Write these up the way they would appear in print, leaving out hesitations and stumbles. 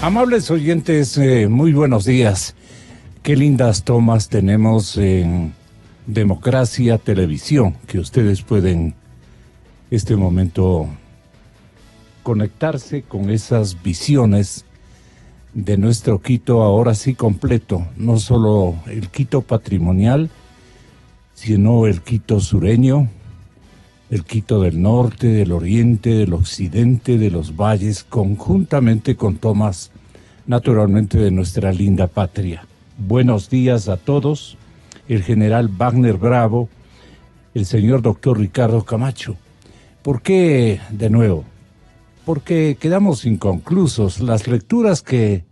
Amables oyentes, muy buenos días. Qué lindas tomas tenemos en Democracia Televisión, que ustedes pueden este momento conectarse con esas visiones de nuestro Quito ahora sí completo, no solo el Quito patrimonial, sino el Quito sureño, el Quito del norte, del oriente, del occidente, de los valles, conjuntamente con tomas naturalmente de nuestra linda patria. Buenos días a todos, el general Wagner Bravo, el señor doctor Ricardo Camacho. ¿Por qué de nuevo? Porque quedamos inconclusos. Las lecturas que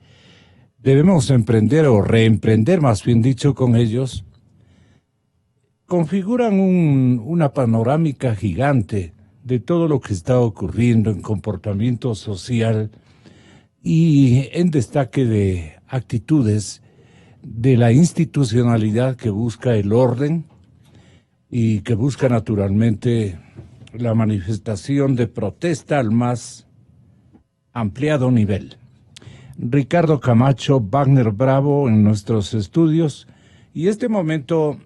debemos emprender o reemprender, más bien dicho, con ellos, configuran una panorámica gigante de todo lo que está ocurriendo en comportamiento social y en destaque de actitudes de la institucionalidad que busca el orden y que busca naturalmente la manifestación de protesta al más ampliado nivel. Ricardo Camacho, Wagner Bravo en nuestros estudios, y este momento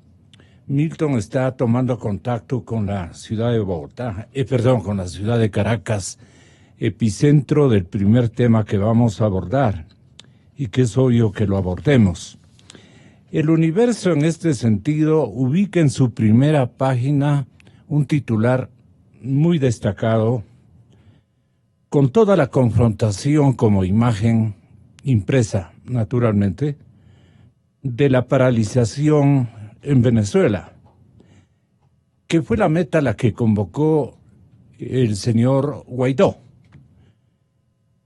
Milton está tomando contacto con la ciudad de Bogotá, con la ciudad de Caracas, epicentro del primer tema que vamos a abordar, y que es obvio que lo abordemos. El Universo en este sentido ubica en su primera página un titular muy destacado, con toda la confrontación como imagen impresa, naturalmente, de la paralización en Venezuela, que fue la meta a la que convocó el señor Guaidó.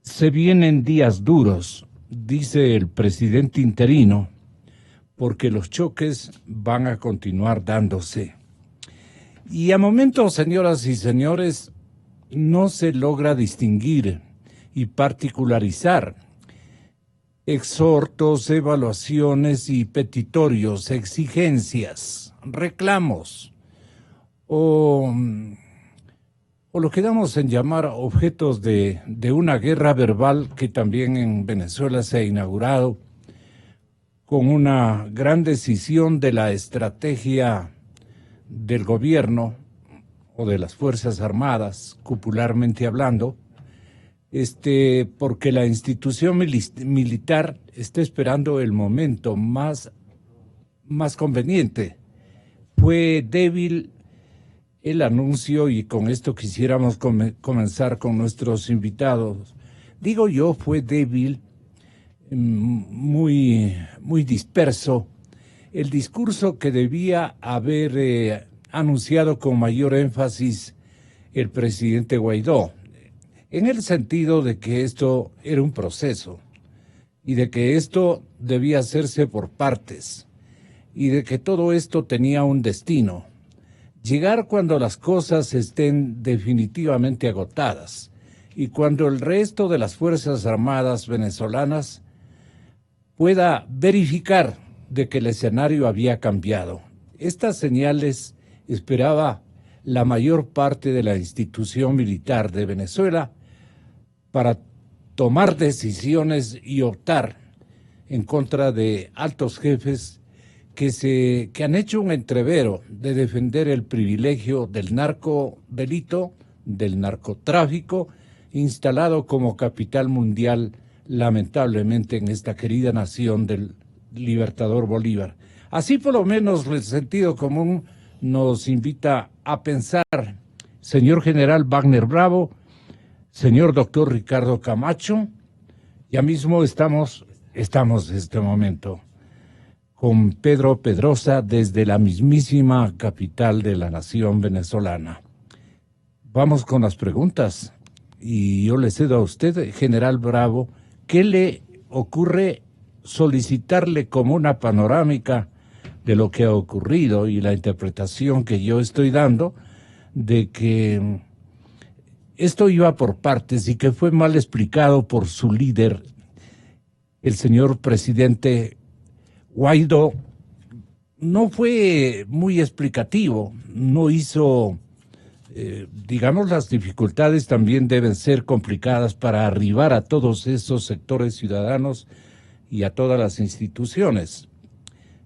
Se vienen días duros, dice el presidente interino, porque los choques van a continuar dándose. Y a momentos, señoras y señores, no se logra distinguir y particularizar exhortos, evaluaciones y petitorios, exigencias, reclamos o lo que damos en llamar objetos de una guerra verbal que también en Venezuela se ha inaugurado con una gran decisión de la estrategia del gobierno o de las Fuerzas Armadas, cupularmente hablando, porque la institución militar está esperando el momento más conveniente. Fue débil el anuncio, y con esto quisiéramos comenzar con nuestros invitados. Digo yo, fue débil, muy disperso, el discurso que debía haber anunciado con mayor énfasis el presidente Guaidó, en el sentido de que esto era un proceso y de que esto debía hacerse por partes y de que todo esto tenía un destino: llegar cuando las cosas estén definitivamente agotadas y cuando el resto de las Fuerzas Armadas venezolanas pueda verificar de que el escenario había cambiado. Estas señales esperaba la mayor parte de la institución militar de Venezuela para tomar decisiones y optar en contra de altos jefes que han hecho un entrevero de defender el privilegio del narcodelito, del narcotráfico, instalado como capital mundial, lamentablemente, en esta querida nación del libertador Bolívar. Así por lo menos el sentido común nos invita a pensar. Señor general Wagner Bravo, señor doctor Ricardo Camacho, ya mismo estamos en este momento con Pedro Pedrosa desde la mismísima capital de la nación venezolana. Vamos con las preguntas y yo le cedo a usted, general Bravo, ¿qué le ocurre solicitarle como una panorámica de lo que ha ocurrido y la interpretación que yo estoy dando de que esto iba por partes y que fue mal explicado por su líder, el señor presidente Guaidó? No fue muy explicativo, no hizo digamos, las dificultades también deben ser complicadas para arribar a todos esos sectores ciudadanos y a todas las instituciones.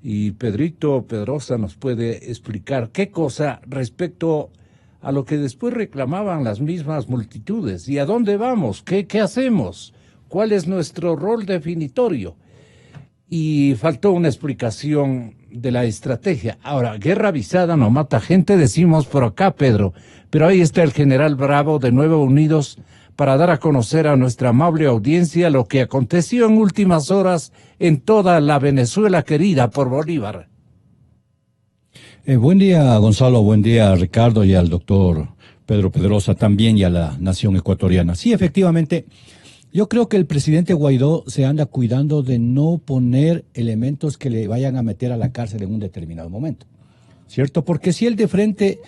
Y Pedrito Pedrosa nos puede explicar qué cosa respecto a lo que después reclamaban las mismas multitudes. ¿Y a dónde vamos? ¿Qué hacemos? ¿Cuál es nuestro rol definitorio? Y faltó una explicación de la estrategia. Ahora, guerra avisada no mata gente, decimos por acá, Pedro. Pero ahí está el general Bravo de Nuevo Unidos para dar a conocer a nuestra amable audiencia lo que aconteció en últimas horas en toda la Venezuela querida por Bolívar. Buen día, Gonzalo, buen día, Ricardo, y al doctor Pedro Pedrosa también, y a la nación ecuatoriana. Sí, efectivamente, yo creo que el presidente Guaidó se anda cuidando de no poner elementos que le vayan a meter a la cárcel en un determinado momento, ¿cierto? Porque si él de frente,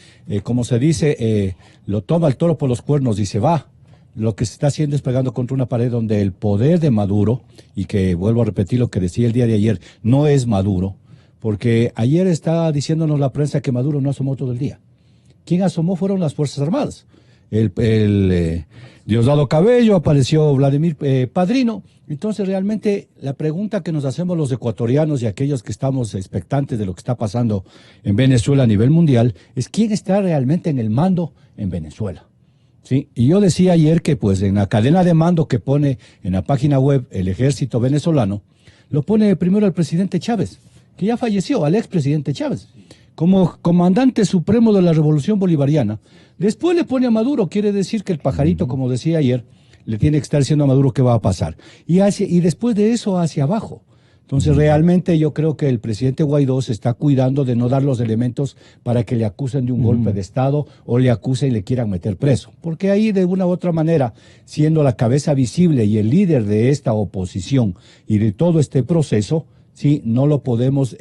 como se dice, lo toma el toro por los cuernos y se va, lo que se está haciendo es pegando contra una pared donde el poder de Maduro, y que vuelvo a repetir lo que decía el día de ayer, no es Maduro, porque ayer está diciéndonos la prensa que Maduro no asomó todo el día. Quien asomó fueron las Fuerzas Armadas. Diosdado Cabello, apareció Vladimir Padrino. Entonces realmente la pregunta que nos hacemos los ecuatorianos y aquellos que estamos expectantes de lo que está pasando en Venezuela a nivel mundial es quién está realmente en el mando en Venezuela. Sí, y yo decía ayer que pues en la cadena de mando que pone en la página web el ejército venezolano, lo pone primero el presidente Chávez, que ya falleció, al expresidente Chávez, como comandante supremo de la revolución bolivariana. Después le pone a Maduro, quiere decir que el pajarito, como decía ayer, le tiene que estar diciendo a Maduro qué va a pasar. Y después de eso hacia abajo. Entonces realmente yo creo que el presidente Guaidó se está cuidando de no dar los elementos para que le acusen de un golpe de Estado o le acusen y le quieran meter preso. Porque ahí de una u otra manera, siendo la cabeza visible y el líder de esta oposición y de todo este proceso, sí, no lo podemos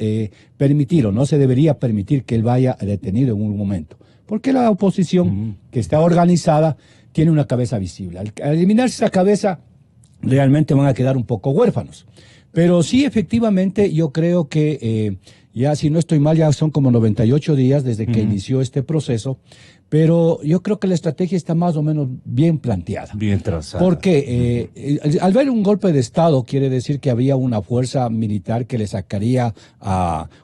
permitir o no se debería permitir que él vaya detenido en un momento. Porque la oposición que está organizada tiene una cabeza visible. Al eliminarse esa cabeza, realmente van a quedar un poco huérfanos. Pero sí, efectivamente, yo creo que ya, si no estoy mal, ya son como 98 días desde que inició este proceso, pero yo creo que la estrategia está más o menos bien planteada. Bien trazada. Porque al ver un golpe de Estado, quiere decir que había una fuerza militar que le sacaría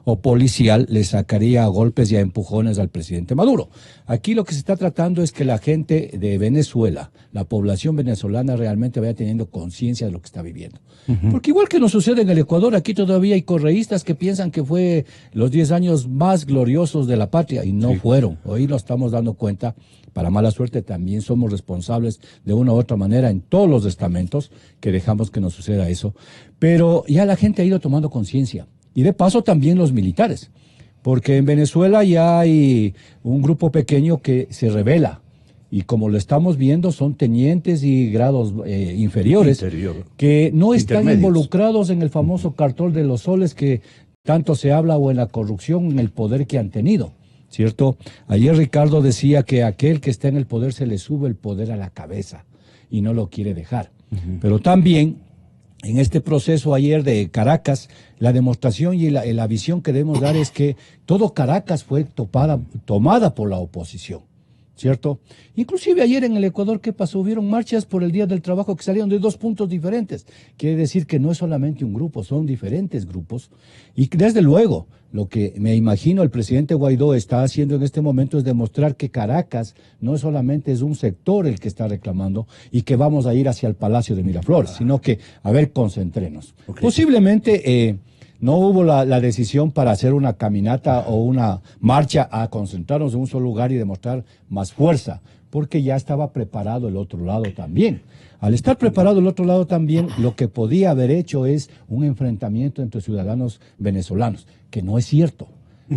o policial, le sacaría a golpes y a empujones al presidente Maduro. Aquí lo que se está tratando es que la gente de Venezuela, la población venezolana, realmente vaya teniendo conciencia de lo que está viviendo. Porque igual que nos sucede en el Ecuador, aquí todavía hay correístas que piensan que fue los 10 años más gloriosos de la patria, y no fueron. Hoy nos estamos dando cuenta, para mala suerte también somos responsables de una u otra manera en todos los estamentos que dejamos que nos suceda eso. Pero ya la gente ha ido tomando conciencia. Y de paso también los militares. Porque en Venezuela ya hay un grupo pequeño que se rebela. Y como lo estamos viendo, son tenientes y grados inferiores que no están involucrados en el famoso cartel de los soles que tanto se habla, o en la corrupción, en el poder que han tenido, ¿cierto? Ayer Ricardo decía que aquel que está en el poder se le sube el poder a la cabeza y no lo quiere dejar. Pero también en este proceso ayer de Caracas, la demostración y la visión que debemos dar es que todo Caracas fue tomada por la oposición, ¿cierto? Inclusive ayer en el Ecuador, ¿qué pasó? Hubieron marchas por el Día del Trabajo que salieron de 2 puntos diferentes. Quiere decir que no es solamente un grupo, son diferentes grupos. Y desde luego, lo que me imagino el presidente Guaidó está haciendo en este momento es demostrar que Caracas no solamente es un sector el que está reclamando y que vamos a ir hacia el Palacio de Miraflores, sino que, a ver, concentrémonos. Posiblemente no hubo la decisión para hacer una caminata o una marcha a concentrarnos en un solo lugar y demostrar más fuerza, porque ya estaba preparado el otro lado también. Al estar preparado el otro lado también, lo que podía haber hecho es un enfrentamiento entre ciudadanos venezolanos, que no es cierto.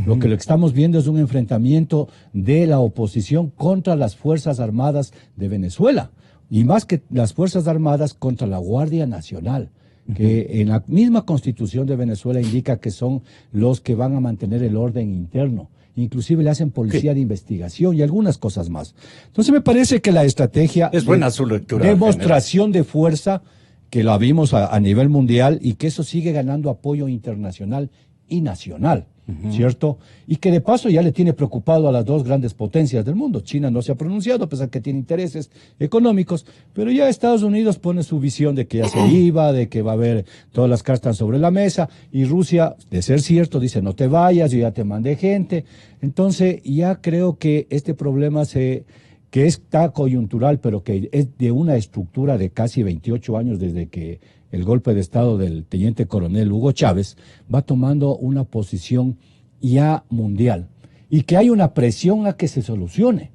Lo que estamos viendo es un enfrentamiento de la oposición contra las Fuerzas Armadas de Venezuela, y más que las Fuerzas Armadas, contra la Guardia Nacional, que en la misma Constitución de Venezuela indica que son los que van a mantener el orden interno. Inclusive le hacen policía de investigación y algunas cosas más. Entonces me parece que la estrategia es buena su lectura, demostración de fuerza, que la vimos a nivel mundial, y que eso sigue ganando apoyo internacional y nacional. ¿cierto? Y que de paso ya le tiene preocupado a las dos grandes potencias del mundo. China no se ha pronunciado, a pesar que tiene intereses económicos, pero ya Estados Unidos pone su visión de que ya se iba, de que va a haber todas las cartas sobre la mesa, y Rusia, de ser cierto, dice no te vayas, yo ya te mandé gente. Entonces ya creo que este problema que está coyuntural, pero que es de una estructura de casi 28 años desde que el golpe de Estado del teniente coronel Hugo Chávez, va tomando una posición ya mundial. Y que hay una presión a que se solucione,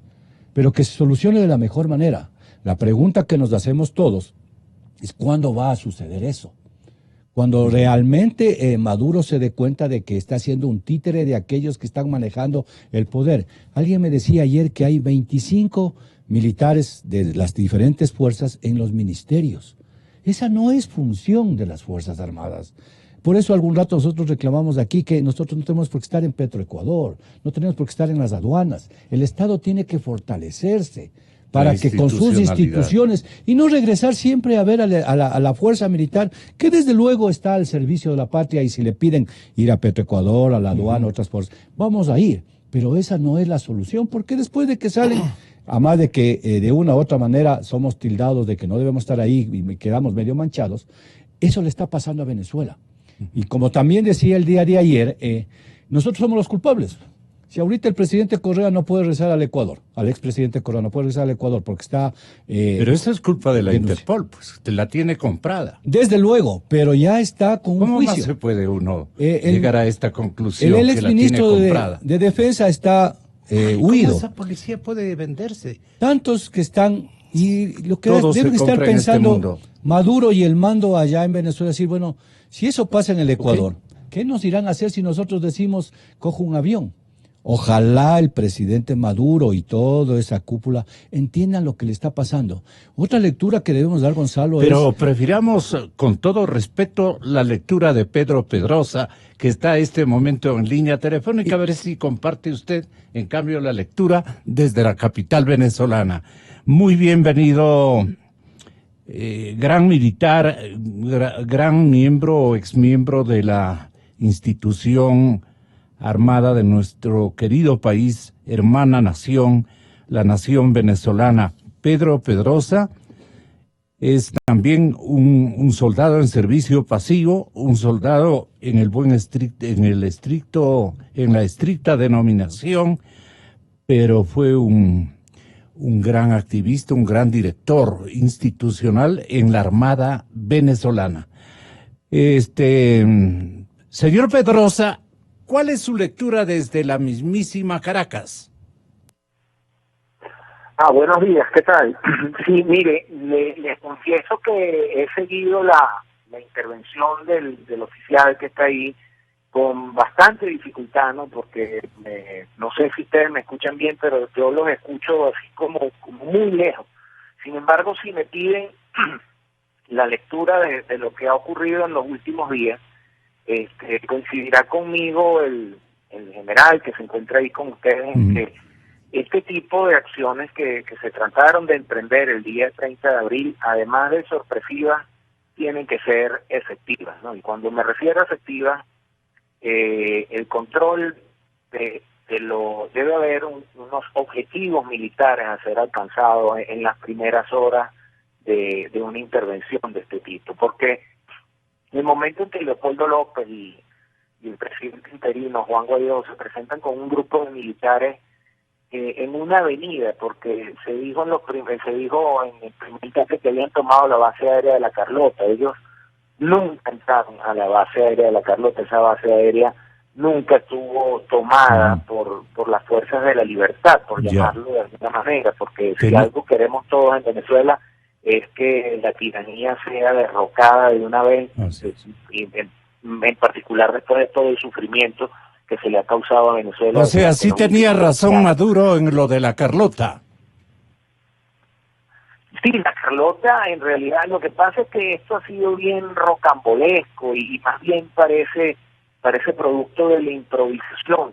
pero que se solucione de la mejor manera. La pregunta que nos hacemos todos es ¿cuándo va a suceder eso? Cuando realmente Maduro se dé cuenta de que está siendo un títere de aquellos que están manejando el poder. Alguien me decía ayer que hay 25 militares de las diferentes fuerzas en los ministerios. Esa no es función de las Fuerzas Armadas. Por eso algún rato nosotros reclamamos aquí que nosotros no tenemos por qué estar en Petroecuador, no tenemos por qué estar en las aduanas. El Estado tiene que fortalecerse para que con sus instituciones y no regresar siempre a ver a la fuerza militar, que desde luego está al servicio de la patria, y si le piden ir a Petroecuador, a la aduana, otras fuerzas, vamos a ir. Pero esa no es la solución, porque después de que salen, a más de que de una u otra manera somos tildados de que no debemos estar ahí y quedamos medio manchados, eso le está pasando a Venezuela. Y como también decía el día de ayer, nosotros somos los culpables. Si ahorita el presidente Correa no puede regresar al Ecuador, al expresidente Correa no puede regresar al Ecuador porque está... pero eso es culpa de la Interpol, pues te la tiene comprada. Desde luego, pero ya está con un juicio. ¿Cómo más se puede uno llegar a esta conclusión el que la tiene comprada? de Defensa está huido. ¿Cómo esa policía puede venderse? Tantos que están... Y lo que Todo deben estar pensando este Maduro y el mando allá en Venezuela, decir, bueno, si eso pasa en el Ecuador, ¿qué nos irán a hacer si nosotros decimos, cojo un avión? Ojalá el presidente Maduro y toda esa cúpula entiendan lo que le está pasando. Otra lectura que debemos dar, Gonzalo, Pero prefiramos, con todo respeto, la lectura de Pedro Pedrosa, que está a este momento en línea telefónica, a ver si comparte usted, en cambio, la lectura desde la capital venezolana. Muy bienvenido, gran militar, gran miembro o exmiembro de la institución armada de nuestro querido país, hermana nación, la nación venezolana. Pedro Pedrosa es también un soldado en servicio pasivo, un soldado en la estricta denominación, pero fue un gran activista, un gran director institucional en la Armada venezolana. Señor Pedrosa, ¿cuál es su lectura desde la mismísima Caracas? Buenos días, ¿qué tal? Sí, mire, les confieso que he seguido la intervención del oficial que está ahí con bastante dificultad, ¿no? Porque no sé si ustedes me escuchan bien, pero yo los escucho así como muy lejos. Sin embargo, si me piden la lectura de lo que ha ocurrido en los últimos días, coincidirá conmigo el general que se encuentra ahí con ustedes en que este tipo de acciones que se trataron de emprender el día 30 de abril, además de sorpresivas, tienen que ser efectivas, ¿no? Y cuando me refiero a efectivas, el control debe haber unos objetivos militares a ser alcanzados en las primeras horas de una intervención de este tipo, porque en el momento en que Leopoldo López y el presidente interino Juan Guaidó se presentan con un grupo de militares en una avenida, porque se dijo en el primer instante que habían tomado la base aérea de La Carlota. Ellos nunca entraron a la base aérea de La Carlota. Esa base aérea nunca estuvo tomada por las fuerzas de la libertad, por llamarlo de alguna manera, porque si algo queremos todos en Venezuela es que la tiranía sea derrocada de una vez, y en particular después de todo el sufrimiento que se le ha causado a Venezuela. O sea, sí tenía razón Maduro en lo de La Carlota. Sí, La Carlota, en realidad, lo que pasa es que esto ha sido bien rocambolesco y más bien parece producto de la improvisación.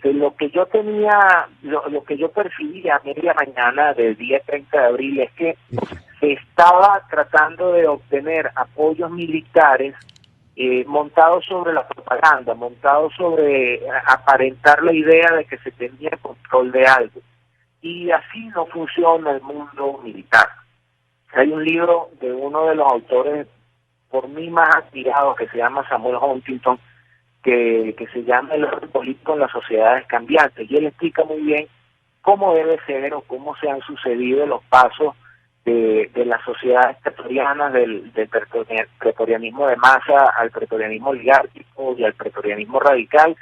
Lo que yo tenía, lo que yo percibía a media mañana del día 30 de abril es que se estaba tratando de obtener apoyos militares montado sobre la propaganda, montado sobre aparentar la idea de que se tenía control de algo. Y así no funciona el mundo militar. Hay un libro de uno de los autores por mí más admirados que se llama Samuel Huntington, que se llama El orden político en las sociedades cambiantes, y él explica muy bien cómo debe ser o cómo se han sucedido los pasos de las sociedades pretorianas, del pretorianismo de masa al pretorianismo oligárquico y al pretorianismo radical,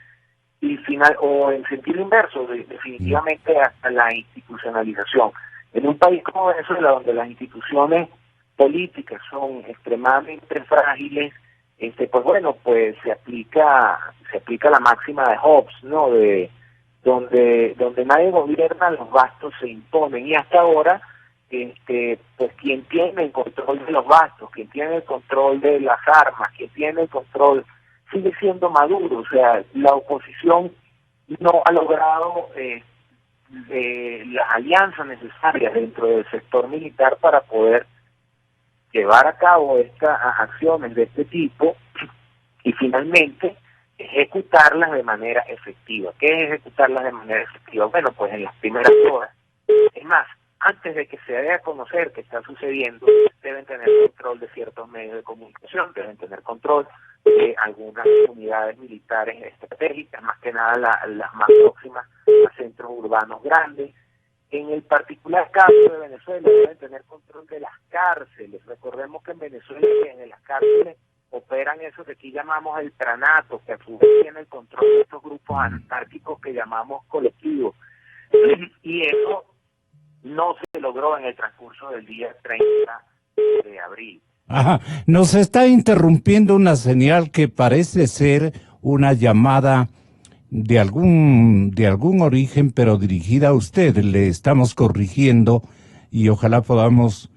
y final, o en sentido inverso, definitivamente hasta la institucionalización. En un país como Venezuela, donde las instituciones políticas son extremadamente frágiles, pues bueno, pues se aplica la máxima de Hobbes, ¿no? De donde nadie gobierna, los bastos se imponen, y hasta ahora pues quien tiene el control de los bastos, quien tiene el control de las armas, quien tiene el control sigue siendo Maduro. O sea, la oposición no ha logrado las alianzas necesarias dentro del sector militar para poder llevar a cabo estas acciones de este tipo y finalmente ejecutarlas de manera efectiva. ¿Qué es ejecutarlas de manera efectiva? Bueno, pues en las primeras horas. Es más, antes de que se dé a conocer qué está sucediendo, deben tener control de ciertos medios de comunicación, deben tener control de algunas unidades militares estratégicas, más que nada las más próximas a centros urbanos grandes. En el particular caso de Venezuela, deben tener control de las cárceles. Recordemos que en Venezuela, en las cárceles, operan eso que aquí llamamos el tranato, que a su vez tiene el control de estos grupos anárquicos que llamamos colectivos. Y eso no se logró en el transcurso del día 30 de abril. Ajá. Nos está interrumpiendo una señal que parece ser una llamada de algún origen, pero dirigida a usted. Le estamos corrigiendo y ojalá podamos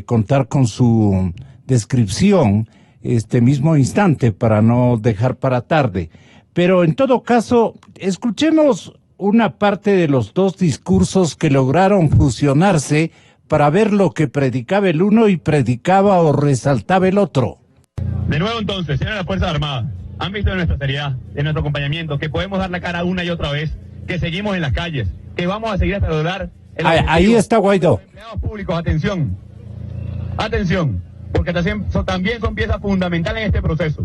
contar con su descripción este mismo instante para no dejar para tarde. Pero en todo caso, escuchemos una parte de los dos discursos que lograron fusionarse para ver lo que predicaba el uno y predicaba o resaltaba el otro. De nuevo entonces, señores de las Fuerzas Armadas, han visto de nuestra seriedad, de nuestro acompañamiento, que podemos dar la cara una y otra vez, que seguimos en las calles, que vamos a seguir hasta lograr el ahí está Guaidó. Empleados públicos, atención, porque también son piezas fundamentales en este proceso.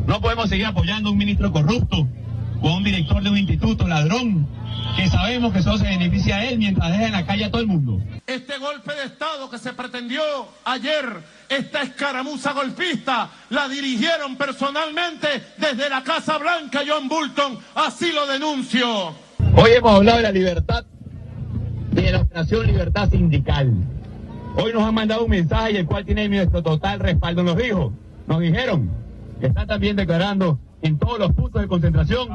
No podemos seguir apoyando a un ministro corrupto o a un director de un instituto ladrón, que sabemos que solo se beneficia a él mientras deja en la calle a todo el mundo. Este golpe de Estado que se pretendió ayer, esta escaramuza golpista, la dirigieron personalmente desde la Casa Blanca John Bolton, así lo denuncio. Hoy hemos hablado de la libertad, de la operación Libertad Sindical. Hoy nos han mandado un mensaje y el cual tiene nuestro total respaldo. Nos dijeron que están también declarando en todos los puntos de concentración.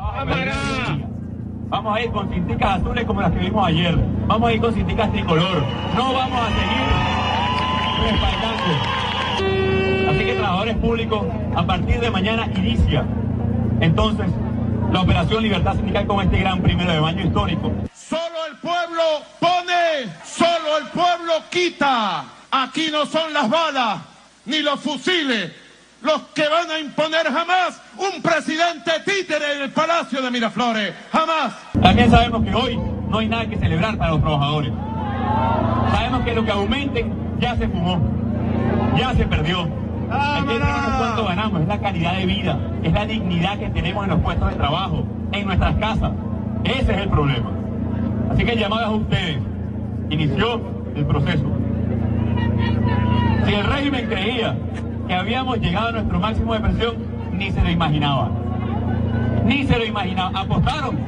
Vamos a ir con cinticas azules como las que vimos ayer. Vamos a ir con cinticas tricolor. No vamos a seguir respaldando. Así que, trabajadores públicos, a partir de mañana inicia entonces la operación Libertad Sindical con este gran 1 de mayo histórico. Solo el pueblo pone, solo el pueblo quita. Aquí no son las balas ni los fusiles los que van a imponer jamás un presidente títere en el Palacio de Miraflores. Jamás. También sabemos que hoy no hay nada que celebrar para los trabajadores. Sabemos que lo que aumenten ya se fumó, ya se perdió. Aquí no es cuánto ganamos, es la calidad de vida, es la dignidad que tenemos en los puestos de trabajo, en nuestras casas. Ese es el problema. Así que llamadas a ustedes. Inició el proceso. Si el régimen creía que habíamos llegado a nuestro máximo de presión, ni se lo imaginaba. Ni se lo imaginaba. Apostaron,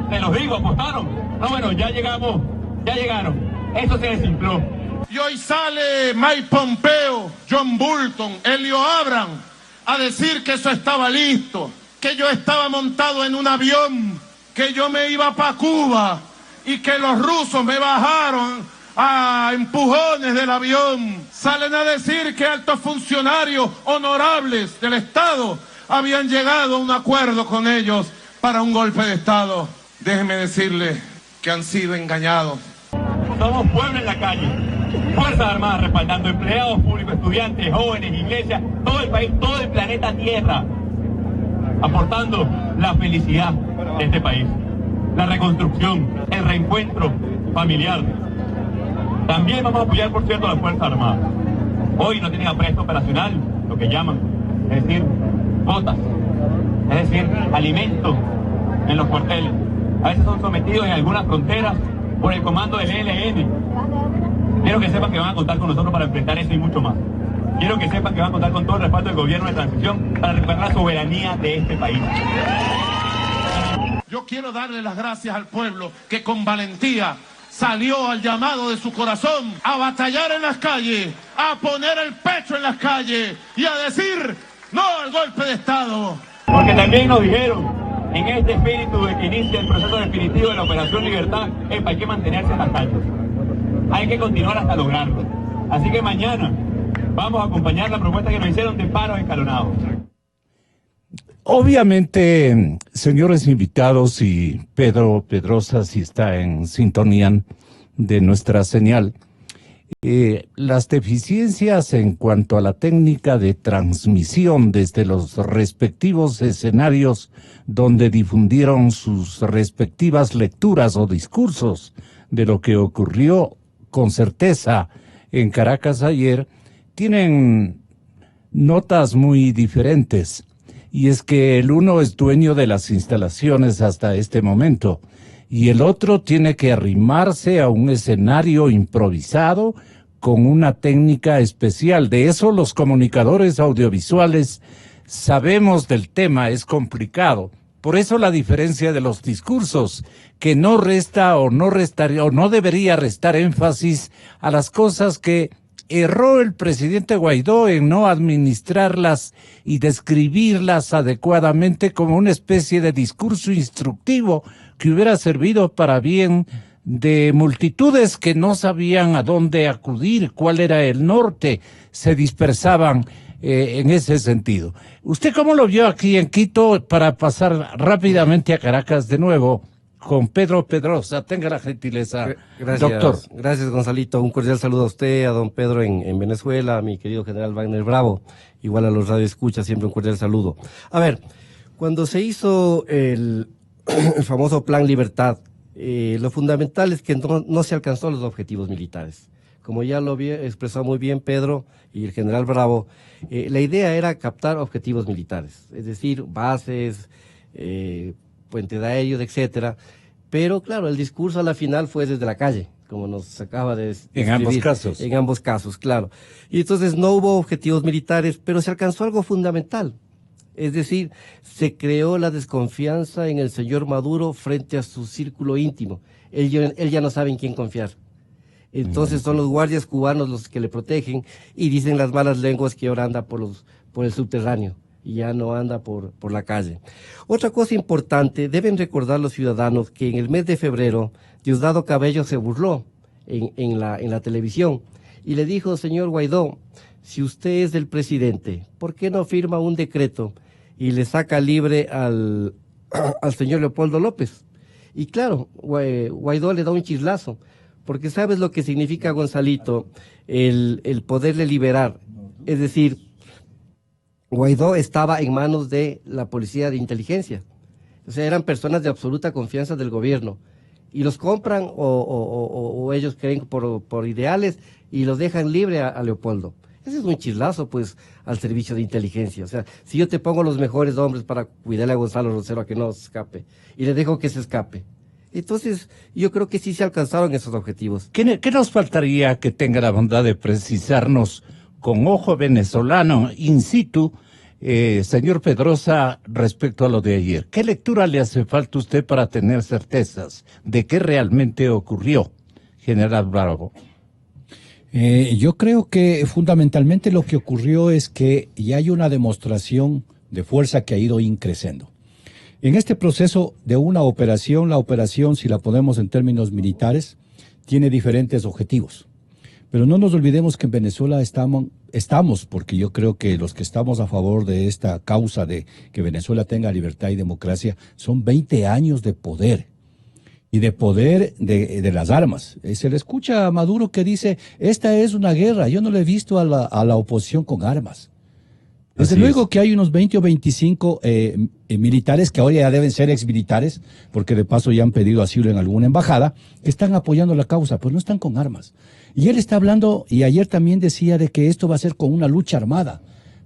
te los digo, apostaron. No, bueno, ya llegamos, ya llegaron. Eso se desinfló. Y hoy sale Mike Pompeo, John Bolton, Elio Abraham a decir que eso estaba listo, que yo estaba montado en un avión, que yo me iba para Cuba y que los rusos me bajaron a empujones del avión. Salen a decir que altos funcionarios honorables del Estado habían llegado a un acuerdo con ellos para un golpe de Estado. Déjenme decirles que han sido engañados. Somos pueblo en la calle, Fuerzas Armadas respaldando, empleados públicos, estudiantes, jóvenes, iglesias, todo el país, todo el planeta Tierra, aportando la felicidad de este país, la reconstrucción, el reencuentro familiar. También vamos a apoyar, por cierto, a las Fuerzas Armadas. Hoy no tienen apresto operacional, lo que llaman, es decir, botas, es decir, alimentos en los cuarteles. A veces son sometidos en algunas fronteras por el comando del ELN. Quiero que sepan que van a contar con nosotros para enfrentar eso y mucho más. Quiero que sepan que van a contar con todo el respaldo del gobierno de transición para recuperar la soberanía de este país. Yo quiero darle las gracias al pueblo que con valentía salió al llamado de su corazón a batallar en las calles, a poner el pecho en las calles y a decir no al golpe de Estado. Porque también nos dijeron, en este espíritu de que inicia el proceso definitivo de la Operación Libertad, hay que mantenerse en las calles. Hay que continuar hasta lograrlo. Así que mañana vamos a acompañar la propuesta que nos hicieron de paros escalonados. Obviamente, señores invitados y Pedro Pedrosa, si está en sintonía de nuestra señal, las deficiencias en cuanto a la técnica de transmisión desde los respectivos escenarios donde difundieron sus respectivas lecturas o discursos de lo que ocurrió con certeza en Caracas ayer, tienen notas muy diferentes. Y es que el uno es dueño de las instalaciones hasta este momento y el otro tiene que arrimarse a un escenario improvisado con una técnica especial. De eso los comunicadores audiovisuales sabemos del tema, es complicado. Por eso la diferencia de los discursos, que no resta o no restaría o no debería restar énfasis a las cosas que erró el presidente Guaidó en no administrarlas y describirlas adecuadamente como una especie de discurso instructivo que hubiera servido para bien de multitudes que no sabían a dónde acudir, cuál era el norte, se dispersaban en ese sentido. ¿Usted cómo lo vio aquí en Quito para pasar rápidamente a Caracas de nuevo? Con Pedro Pedrosa, tenga la gentileza, gracias, doctor. Gracias, Gonzalito. Un cordial saludo a usted, a don Pedro en Venezuela, a mi querido general Wagner Bravo, igual a los radioescuchas, siempre un cordial saludo. A ver, cuando se hizo el famoso Plan Libertad, lo fundamental es que no se alcanzó los objetivos militares. Como ya lo había expresado muy bien Pedro y el general Bravo, la idea era captar objetivos militares, es decir, bases, puente de aéreos, etcétera, pero claro, el discurso a la final fue desde la calle, como nos acaba de describir. En ambos casos. En ambos casos, claro. Y entonces no hubo objetivos militares, pero se alcanzó algo fundamental. Es decir, se creó la desconfianza en el señor Maduro frente a su círculo íntimo. Él ya no sabe en quién confiar. Entonces son los guardias cubanos los que le protegen y dicen las malas lenguas que ahora anda por el subterráneo y ya no anda por la calle. Otra cosa importante, deben recordar los ciudadanos que en el mes de febrero Diosdado Cabello se burló en la televisión y le dijo, señor Guaidó, si usted es el presidente, ¿por qué no firma un decreto y le saca libre al señor Leopoldo López? Y claro, Guaidó le da un chislazo, porque sabes lo que significa, Gonzalito, el poderle liberar. Es decir, Guaidó estaba en manos de la policía de inteligencia. O sea, eran personas de absoluta confianza del gobierno. Y los compran o ellos creen por ideales y los dejan libre a Leopoldo. Ese es un chislazo, pues, al servicio de inteligencia. O sea, si yo te pongo los mejores hombres para cuidarle a Gonzalo Rosero a que no se escape, y le dejo que se escape. Entonces, yo creo que sí se alcanzaron esos objetivos. ¿Qué nos faltaría que tenga la bondad de precisarnos con ojo venezolano in situ, señor Pedrosa, respecto a lo de ayer? ¿Qué lectura le hace falta a usted para tener certezas de qué realmente ocurrió, general Bravo? Yo creo que fundamentalmente lo que ocurrió es que ya hay una demostración de fuerza que ha ido increciendo. En este proceso de una operación, la operación, si la ponemos en términos militares, tiene diferentes objetivos. Pero no nos olvidemos que en Venezuela estamos, porque yo creo que los que estamos a favor de esta causa de que Venezuela tenga libertad y democracia, son 20 años de poder. Y de poder de las armas. Se le escucha a Maduro que dice, esta es una guerra. Yo no le he visto a la oposición con armas. Desde Así luego es. que hay unos 20 o 25 militares que ahora ya deben ser exmilitares, porque de paso ya han pedido asilo en alguna embajada, que están apoyando la causa, pues no están con armas. Y él está hablando, y ayer también decía de que esto va a ser con una lucha armada,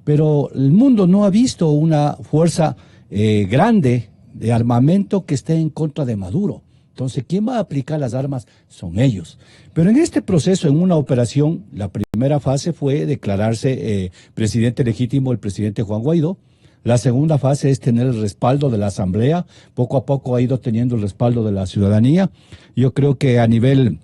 pero el mundo no ha visto una fuerza grande de armamento que esté en contra de Maduro. Entonces, ¿quién va a aplicar las armas? Son ellos. Pero en este proceso, en una operación, la primera fase fue declararse presidente legítimo el presidente Juan Guaidó. La segunda fase es tener el respaldo de la Asamblea. Poco a poco ha ido teniendo el respaldo de la ciudadanía. Yo creo que a nivel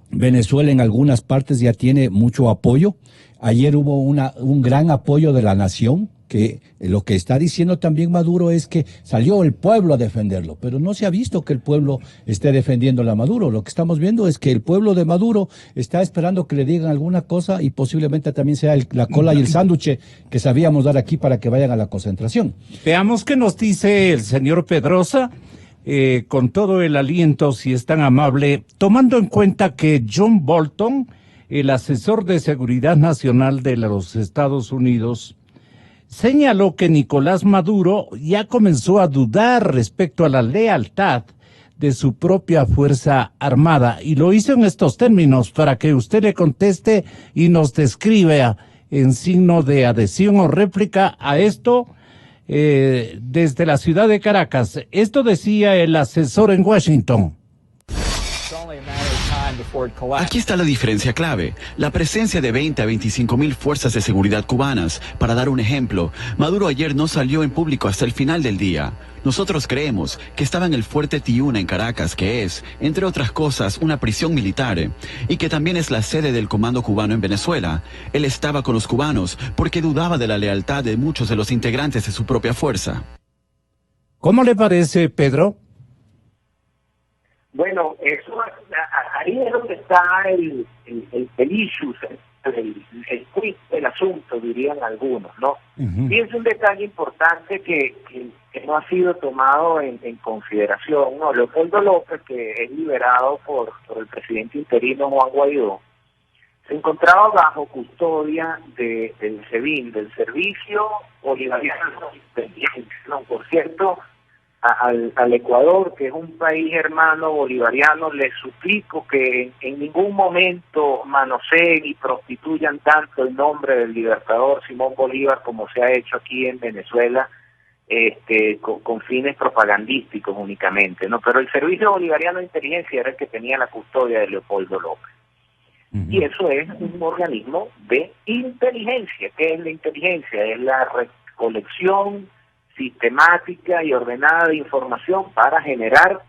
Venezuela en algunas partes ya tiene mucho apoyo. Ayer hubo un gran apoyo de la nación, que lo que está diciendo también Maduro es que salió el pueblo a defenderlo, pero no se ha visto que el pueblo esté defendiendo a Maduro. Lo que estamos viendo es que el pueblo de Maduro está esperando que le digan alguna cosa y posiblemente también sea la cola y el sándwich que sabíamos dar aquí para que vayan a la concentración. Veamos qué nos dice el señor Pedrosa, con todo el aliento, si es tan amable, tomando en cuenta que John Bolton, el asesor de seguridad nacional de los Estados Unidos, señaló que Nicolás Maduro ya comenzó a dudar respecto a la lealtad de su propia Fuerza Armada, y lo hizo en estos términos para que usted le conteste y nos describa en signo de adhesión o réplica a esto desde la ciudad de Caracas. Esto decía el asesor en Washington. Aquí está la diferencia clave, la presencia de 20 a 25 mil fuerzas de seguridad cubanas. Para dar un ejemplo, Maduro ayer no salió en público hasta el final del día. Nosotros creemos que estaba en el Fuerte Tiuna en Caracas, que es, entre otras cosas, una prisión militar, y que también es la sede del comando cubano en Venezuela. Él estaba con los cubanos porque dudaba de la lealtad de muchos de los integrantes de su propia fuerza. ¿Cómo le parece, Pedro? Bueno, eso ahí es donde está el issue, el twist del asunto, dirían algunos, ¿no? Y es un detalle importante que no ha sido tomado en consideración, ¿no? Leopoldo López, que es liberado por el presidente interino Juan Guaidó, se encontraba bajo custodia del SEBIN, del Servicio Bolivariano Independiente, ¿no? Por cierto, al Ecuador, que es un país hermano bolivariano, les suplico que en ningún momento manoseen y prostituyan tanto el nombre del libertador Simón Bolívar como se ha hecho aquí en Venezuela, con fines propagandísticos únicamente, ¿no? Pero el Servicio Bolivariano de Inteligencia era el que tenía la custodia de Leopoldo López. Y eso es un organismo de inteligencia. ¿Qué es la inteligencia? Es la recolección sistemática y ordenada de información para generar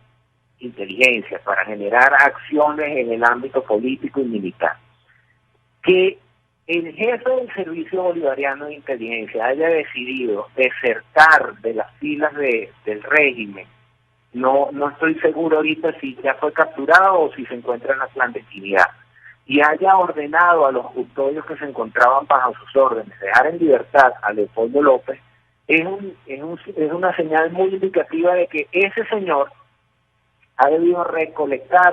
inteligencia, para generar acciones en el ámbito político y militar. Que el jefe del Servicio Bolivariano de Inteligencia haya decidido desertar de las filas del régimen, no estoy seguro ahorita si ya fue capturado o si se encuentra en la clandestinidad, y haya ordenado a los custodios que se encontraban bajo sus órdenes dejar en libertad a Leopoldo López, es una señal muy indicativa de que ese señor ha debido recolectar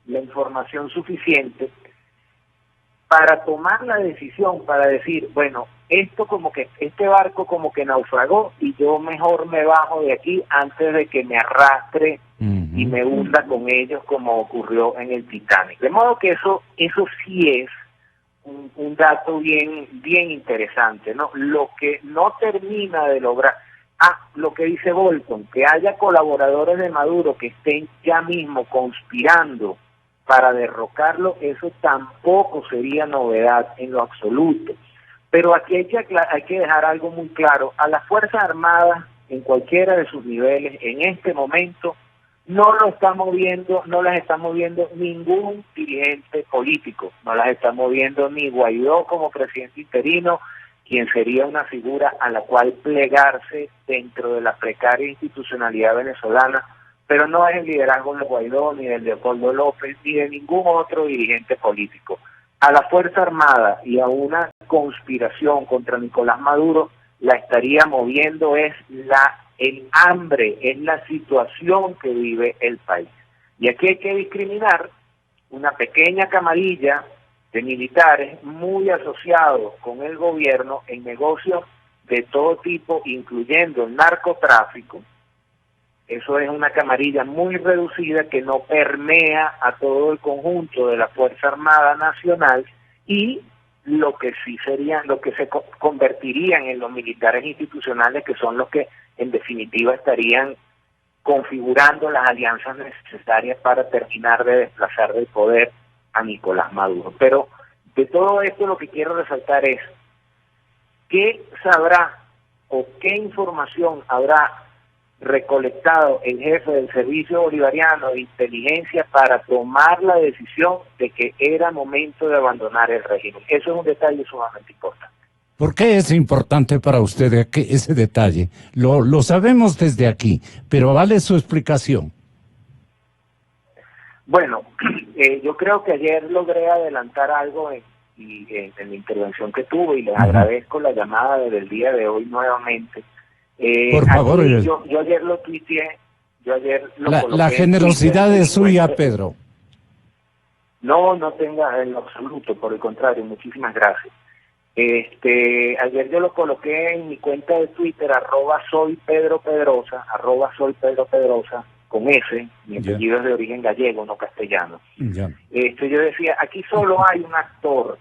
la información suficiente para tomar la decisión, para decir, bueno, este barco como que naufragó y yo mejor me bajo de aquí antes de que me arrastre y me hunda con ellos como ocurrió en el Titanic. De modo que eso sí es un dato bien interesante, ¿no? Lo que no termina de lograr, lo que dice Bolton, que haya colaboradores de Maduro que estén ya mismo conspirando para derrocarlo, eso tampoco sería novedad en lo absoluto. Pero aquí hay que dejar algo muy claro: a las Fuerzas Armadas, en cualquiera de sus niveles, en este momento, no las está moviendo ningún dirigente político, no las está moviendo ni Guaidó como presidente interino, quien sería una figura a la cual plegarse dentro de la precaria institucionalidad venezolana, pero no es el liderazgo de Guaidó, ni del Leopoldo López, ni de ningún otro dirigente político. A la Fuerza Armada y a una conspiración contra Nicolás Maduro la estaría moviendo es el hambre, es la situación que vive el país. Y aquí hay que discriminar una pequeña camarilla de militares muy asociados con el gobierno en negocios de todo tipo, incluyendo el narcotráfico. Eso es una camarilla muy reducida que no permea a todo el conjunto de la Fuerza Armada Nacional, y lo que sí serían, lo que se convertirían en los militares institucionales, que son los que en definitiva estarían configurando las alianzas necesarias para terminar de desplazar del poder a Nicolás Maduro. Pero de todo esto lo que quiero resaltar es qué sabrá o qué información habrá recolectado el jefe del Servicio Bolivariano de Inteligencia para tomar la decisión de que era momento de abandonar el régimen. Eso es un detalle sumamente importante. ¿Por qué es importante para usted ese detalle? Lo sabemos desde aquí, pero vale su explicación. Bueno, yo creo que ayer logré adelantar algo en la intervención que tuve, y les agradezco la llamada del día de hoy nuevamente. Por favor. Yo ayer lo tuiteé, la generosidad es suya, Pedro. No tenga en lo absoluto, por el contrario, muchísimas gracias. Ayer yo lo coloqué en mi cuenta de Twitter, @soypedropedrosa, @soypedropedrosa, con S, mi apellido es de origen gallego, no castellano. Yo decía, aquí solo hay un actor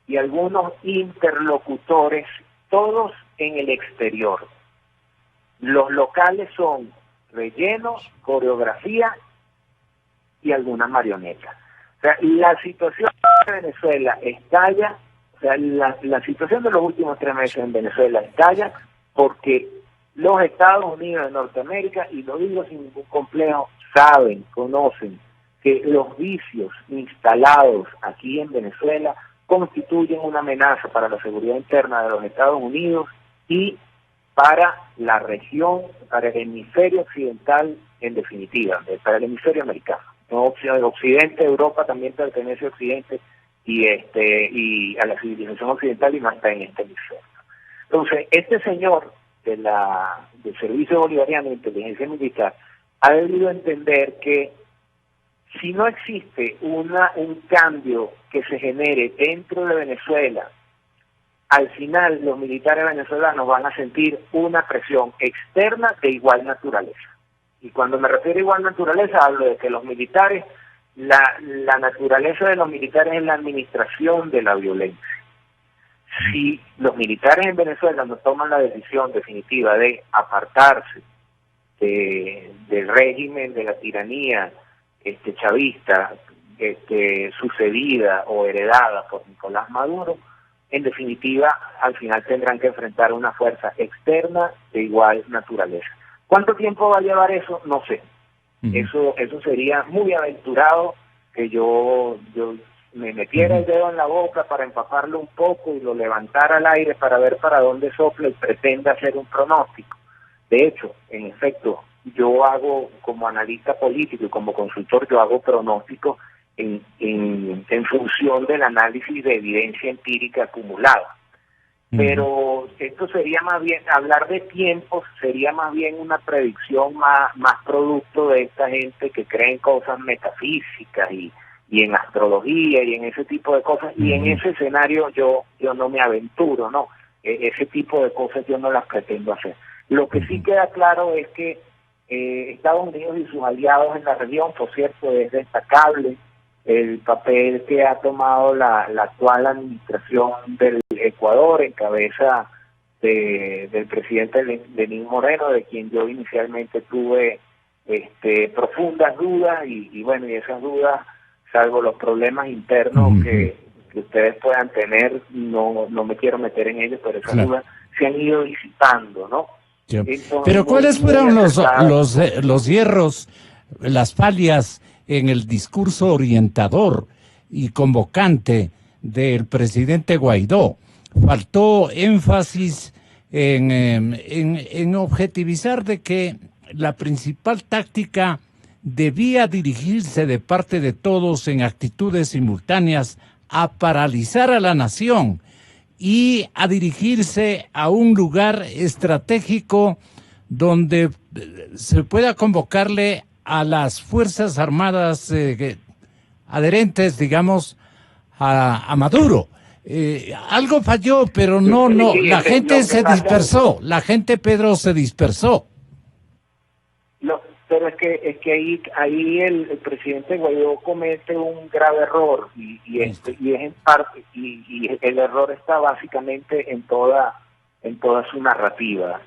y algunos interlocutores, todos en el exterior. Los locales son relleno, coreografía y algunas marionetas. O sea, la situación de Venezuela estalla, o sea, la situación de los últimos 3 meses en Venezuela estalla porque los Estados Unidos de Norteamérica, y lo digo sin ningún complejo, saben, conocen que los vicios instalados aquí en Venezuela constituyen una amenaza para la seguridad interna de los Estados Unidos y para la región, para el hemisferio occidental en definitiva, para el hemisferio americano. No, Occidente, Europa también pertenece a Occidente y a la civilización occidental, y no está en este hemisferio. Entonces, este señor del Servicio Bolivariano de Inteligencia Militar ha debido entender que si no existe un cambio que se genere dentro de Venezuela, al final los militares venezolanos van a sentir una presión externa de igual naturaleza. Y cuando me refiero a igual naturaleza, hablo de que los militares, la naturaleza de los militares es la administración de la violencia. Si los militares en Venezuela no toman la decisión definitiva de apartarse del régimen, de la tiranía chavista, sucedida o heredada por Nicolás Maduro, en definitiva, al final tendrán que enfrentar una fuerza externa de igual naturaleza. ¿Cuánto tiempo va a llevar eso? No sé. Eso sería muy aventurado que yo me metiera el dedo en la boca para empaparlo un poco y lo levantara al aire para ver para dónde sopla y pretenda hacer un pronóstico. De hecho, en efecto, yo hago como analista político y como consultor, yo hago pronósticos en función del análisis de evidencia empírica acumulada. Pero esto sería más bien, hablar de tiempos sería más bien una predicción más producto de esta gente que cree en cosas metafísicas y en astrología y en ese tipo de cosas, y en ese escenario yo no me aventuro, ¿no? Ese tipo de cosas yo no las pretendo hacer. Lo que sí queda claro es que Estados Unidos y sus aliados en la región, por cierto, es destacable el papel que ha tomado la actual administración del Ecuador en cabeza del presidente Lenín Moreno, de quien yo inicialmente tuve profundas dudas y esas dudas, salvo los problemas internos que ustedes puedan tener, no me quiero meter en ellos, pero esas dudas se han ido disipando, ¿no? Entonces, pero ¿cuáles fueron los hierros, las fallas en el discurso orientador y convocante del presidente Guaidó? Faltó énfasis en objetivizar de que la principal táctica debía dirigirse de parte de todos en actitudes simultáneas a paralizar a la nación y a dirigirse a un lugar estratégico donde se pueda convocarle a las Fuerzas Armadas adherentes, digamos, a Maduro. Algo falló, pero no, la gente se dispersó, la gente, Pedro, se dispersó. Pero es que ahí el presidente Guaidó comete un grave error y es en parte y el error está básicamente en toda su narrativa,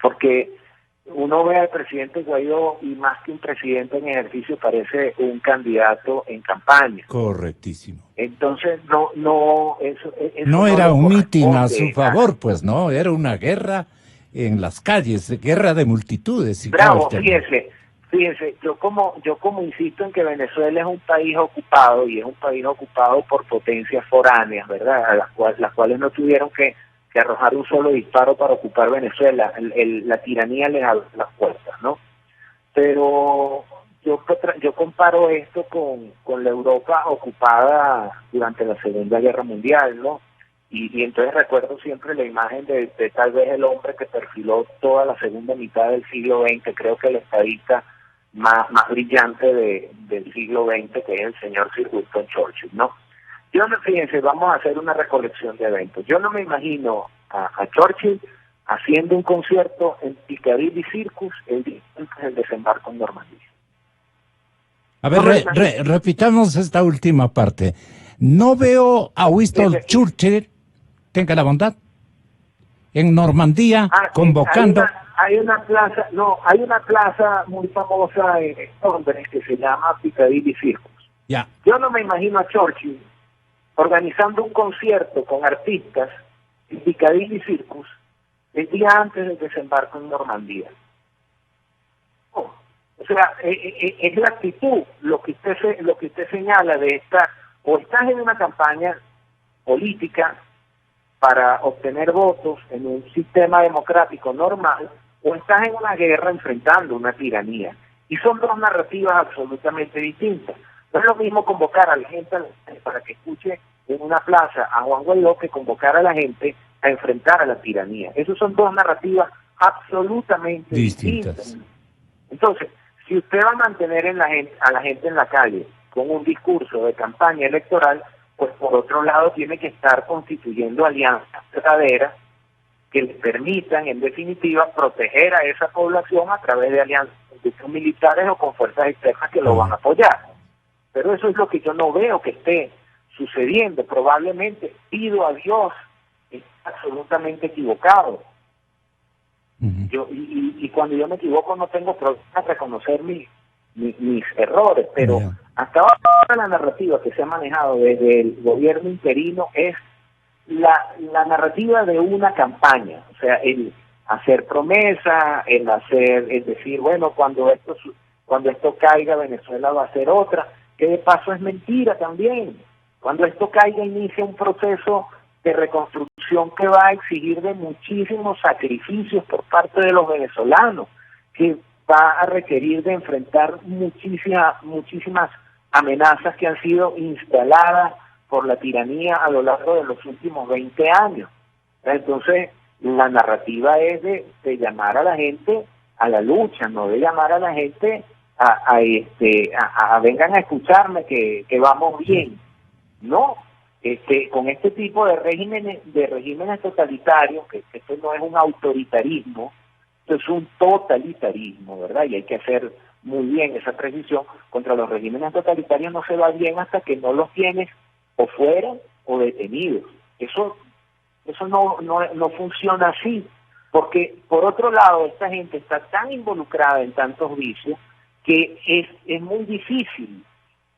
porque uno ve al presidente Guaidó y más que un presidente en ejercicio parece un candidato en campaña. Correctísimo. Entonces eso no era un mitin a su corresponde favor, pues no, era una guerra en las calles, guerra de multitudes. Si Bravo, cabe el término. fíjese, yo como insisto en que Venezuela es un país ocupado y es un país ocupado por potencias foráneas, ¿verdad? A las cuales no tuvieron que arrojar un solo disparo para ocupar Venezuela. La tiranía les abre las puertas, ¿no? Pero yo comparo esto con la Europa ocupada durante la Segunda Guerra Mundial, ¿no? Y entonces recuerdo siempre la imagen de tal vez el hombre que perfiló toda la segunda mitad del siglo XX, creo que el estadista más brillante del siglo XX, que es el señor Sir Winston Churchill, ¿no? Fíjense, vamos a hacer una recolección de eventos. Yo no me imagino a Churchill haciendo un concierto en Piccadilly Circus el día antes del desembarco en Normandía. A ver, repitamos esta última parte. No veo a Winston Churchill, tenga la bondad, en Normandía convocando. Hay una plaza muy famosa en Londres que se llama Piccadilly Circus. Ya. Yo no me imagino a Churchill organizando un concierto con artistas en Piccadilly Circus el día antes del desembarco en Normandía. O sea, es la actitud, lo que usted señala de esta, o estás en una campaña política para obtener votos en un sistema democrático normal, o estás en una guerra enfrentando una tiranía. Y son dos narrativas absolutamente distintas. No es lo mismo convocar a la gente para que escuche en una plaza a Juan Guaidó que convocar a la gente a enfrentar a la tiranía. Esas son dos narrativas absolutamente distintas. Entonces, si usted va a mantener a la gente en la calle con un discurso de campaña electoral, pues por otro lado tiene que estar constituyendo alianzas verdaderas que le permitan, en definitiva, proteger a esa población a través de alianzas con militares o con fuerzas externas que lo van a apoyar. Pero eso es lo que yo no veo que esté sucediendo. Probablemente, pido a Dios, está absolutamente equivocado. Y cuando yo me equivoco no tengo problema en reconocer mis errores, pero hasta ahora la narrativa que se ha manejado desde el gobierno interino es la narrativa de una campaña, o sea, el hacer promesa, el decir, bueno, cuando esto caiga Venezuela va a ser otra, que de paso es mentira también. Cuando esto caiga inicia un proceso de reconstrucción que va a exigir de muchísimos sacrificios por parte de los venezolanos, que va a requerir de enfrentar muchísimas amenazas que han sido instaladas por la tiranía a lo largo de los últimos 20 años. Entonces, la narrativa es de llamar a la gente a la lucha, no de llamar a la gente a vengan a escucharme que vamos bien. No, con este tipo de regímenes totalitarios, que esto no es un autoritarismo, esto es un totalitarismo, ¿verdad? Y hay que hacer muy bien esa precisión. Contra los regímenes totalitarios no se va bien hasta que no los tienes o fuera o detenidos. Eso no funciona así, porque por otro lado esta gente está tan involucrada en tantos vicios que es muy difícil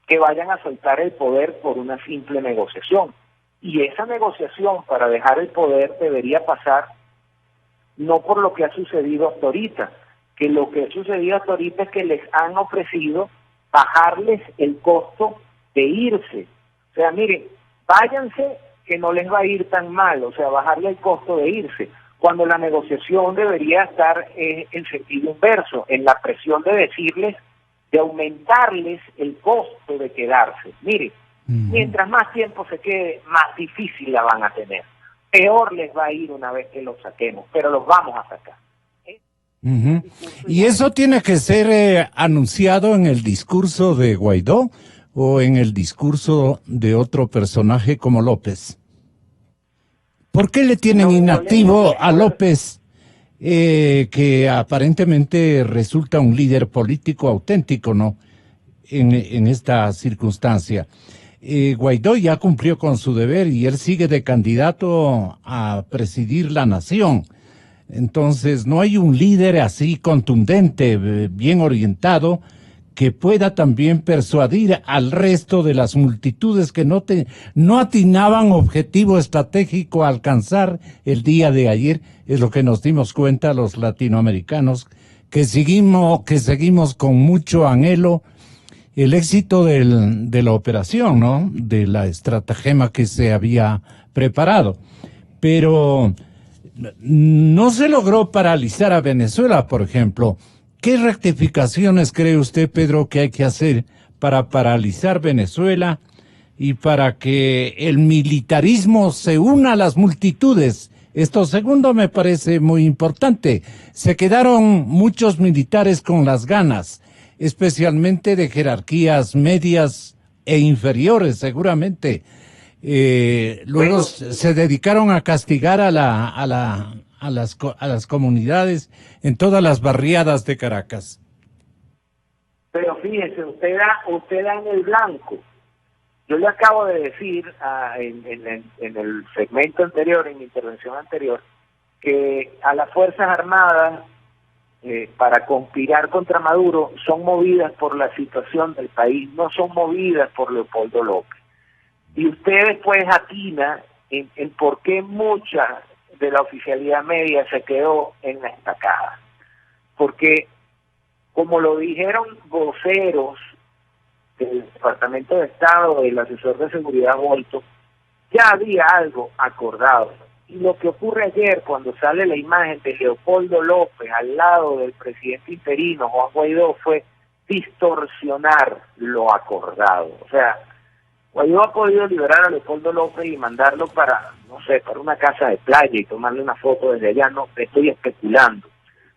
que vayan a soltar el poder por una simple negociación. Y esa negociación para dejar el poder debería pasar no por lo que ha sucedido hasta ahorita, que lo que ha sucedido hasta ahorita es que les han ofrecido bajarles el costo de irse. O sea, miren, váyanse que no les va a ir tan mal, o sea, bajarle el costo de irse, cuando la negociación debería estar en sentido inverso, en la presión de decirles, de aumentarles el costo de quedarse. Mire, mientras más tiempo se quede, más difícil la van a tener. Peor les va a ir una vez que los saquemos, pero los vamos a sacar. ¿Y eso tiene que ser anunciado en el discurso de Guaidó? o en el discurso de otro personaje como López? ¿Por qué le tienen inactivo a López, que aparentemente resulta un líder político auténtico, ¿no? En esta circunstancia. Guaidó ya cumplió con su deber y él sigue de candidato a presidir la nación. Entonces no hay un líder así contundente, bien orientado, que pueda también persuadir al resto de las multitudes que no atinaban objetivo estratégico a alcanzar el día de ayer. Es lo que nos dimos cuenta los latinoamericanos, que seguimos con mucho anhelo el éxito de la operación, ¿no? De la estratagema que se había preparado. Pero no se logró paralizar a Venezuela, por ejemplo. ¿Qué rectificaciones cree usted, Pedro, que hay que hacer para paralizar Venezuela y para que el militarismo se una a las multitudes? Esto segundo me parece muy importante. Se quedaron muchos militares con las ganas, especialmente de jerarquías medias e inferiores, seguramente. Luego se dedicaron a castigar a las comunidades en todas las barriadas de Caracas. Pero fíjese, usted da en el blanco. Yo le acabo de decir en el segmento anterior, en mi intervención anterior, que a las Fuerzas Armadas, para conspirar contra Maduro, son movidas por la situación del país, no son movidas por Leopoldo López. Y usted después atina en por qué mucha de la oficialidad media se quedó en la estacada. Porque, como lo dijeron voceros del Departamento de Estado, del asesor de seguridad Bolto, ya había algo acordado. Y lo que ocurre ayer, cuando sale la imagen de Leopoldo López al lado del presidente interino, Juan Guaidó, fue distorsionar lo acordado. O sea, Guaidó ha podido liberar a Leopoldo López y mandarlo para, no sé, para una casa de playa y tomarle una foto desde allá. No, estoy especulando.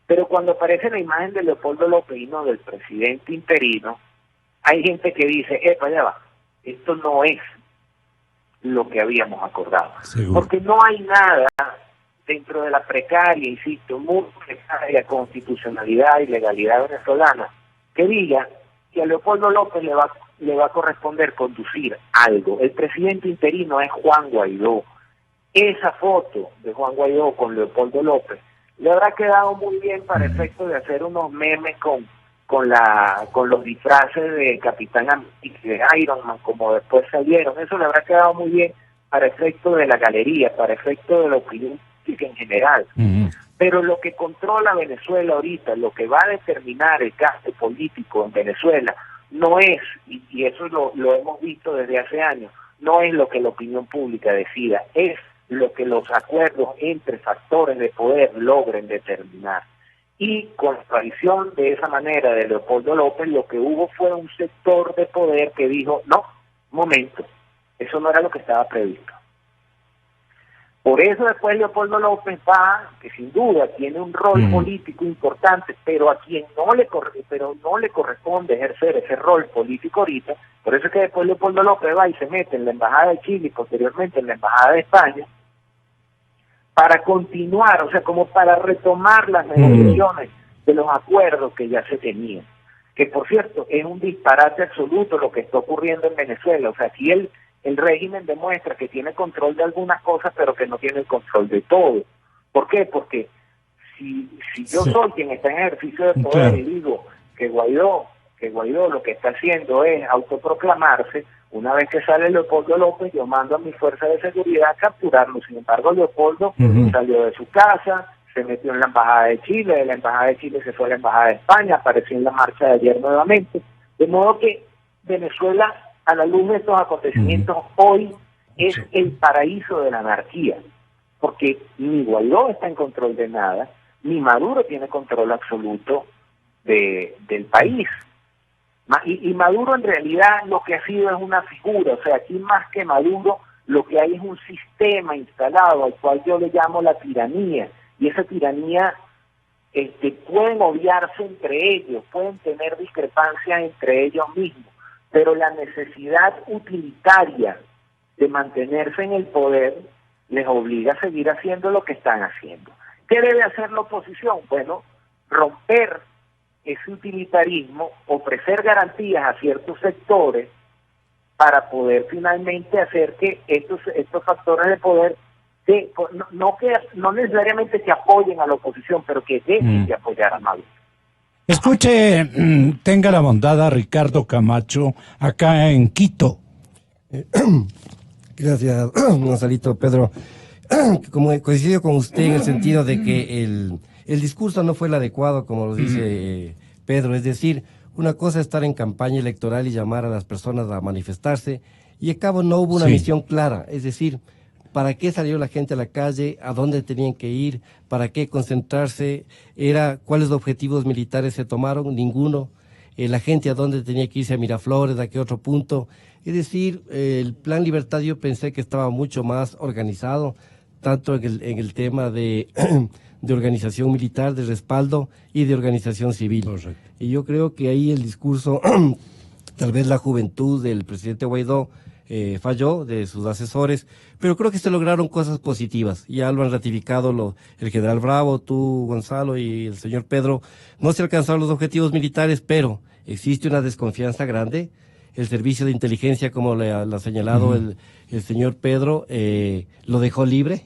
Pero cuando aparece la imagen de Leopoldo López y no del presidente interino, hay gente que dice, ya va, esto no es lo que habíamos acordado. Seguro. Porque no hay nada dentro de la precaria, insisto, muy precaria constitucionalidad y legalidad venezolana que diga que a Leopoldo López le va a corresponder conducir algo. El presidente interino es Juan Guaidó. Esa foto de Juan Guaidó con Leopoldo López le habrá quedado muy bien para efecto de hacer unos memes con los disfraces de Capitán América y de Iron Man, como después salieron. Eso le habrá quedado muy bien para efecto de la galería, para efecto de la opinión pública en general. Pero lo que controla Venezuela ahorita, lo que va a determinar el gasto político en Venezuela, no es, y eso lo hemos visto desde hace años, no es lo que la opinión pública decida, es lo que los acuerdos entre factores de poder logren determinar. Y con la aparición de esa manera de Leopoldo López, lo que hubo fue un sector de poder que dijo, no, momento, eso no era lo que estaba previsto. Por eso después Leopoldo López va, que sin duda tiene un rol político importante, pero a quien no le corresponde ejercer ese rol político ahorita. Por eso es que después Leopoldo López va y se mete en la Embajada de Chile y posteriormente en la Embajada de España, para continuar, o sea, como para retomar las negociaciones de los acuerdos que ya se tenían. Que, por cierto, es un disparate absoluto lo que está ocurriendo en Venezuela. O sea, aquí el régimen demuestra que tiene control de algunas cosas, pero que no tiene el control de todo. ¿Por qué? Porque si yo soy quien está en ejercicio de poder y digo que Guaidó lo que está haciendo es autoproclamarse, una vez que sale Leopoldo López, yo mando a mi fuerza de seguridad a capturarlo. Sin embargo, Leopoldo salió de su casa, se metió en la Embajada de Chile, de la Embajada de Chile se fue a la Embajada de España, apareció en la marcha de ayer nuevamente. De modo que Venezuela, a la luz de estos acontecimientos, hoy es el paraíso de la anarquía, porque ni Guaidó está en control de nada, ni Maduro tiene control absoluto del país. Y Maduro en realidad lo que ha sido es una figura, o sea, aquí más que Maduro lo que hay es un sistema instalado al cual yo le llamo la tiranía, y esa tiranía pueden odiarse entre ellos, pueden tener discrepancias entre ellos mismos, pero la necesidad utilitaria de mantenerse en el poder les obliga a seguir haciendo lo que están haciendo. ¿Qué debe hacer la oposición? Bueno, romper ese utilitarismo, ofrecer garantías a ciertos sectores para poder finalmente hacer que estos factores de poder no necesariamente que apoyen a la oposición, pero que dejen de apoyar a Maduro. Escuche, tenga la bondad a Ricardo Camacho, acá en Quito. Gracias, Gonzalito. Pedro, como coincido con usted en el sentido de que el discurso no fue el adecuado, como lo dice Pedro, es decir, una cosa es estar en campaña electoral y llamar a las personas a manifestarse, y a cabo no hubo una misión clara, es decir, ¿para qué salió la gente a la calle? ¿A dónde tenían que ir? ¿Para qué concentrarse? ¿Cuáles objetivos militares se tomaron? Ninguno. La gente a dónde tenía que irse, a Miraflores, a qué otro punto. Es decir, el Plan Libertad yo pensé que estaba mucho más organizado, tanto en el tema de organización militar, de respaldo y de organización civil. Correcto. Y yo creo que ahí el discurso, tal vez la juventud del presidente Guaidó, falló, de sus asesores, pero creo que se lograron cosas positivas. Ya lo han ratificado el general Bravo, tú, Gonzalo, y el señor Pedro. No se alcanzaron los objetivos militares, pero existe una desconfianza grande. El servicio de inteligencia, como le ha señalado el señor Pedro, lo dejó libre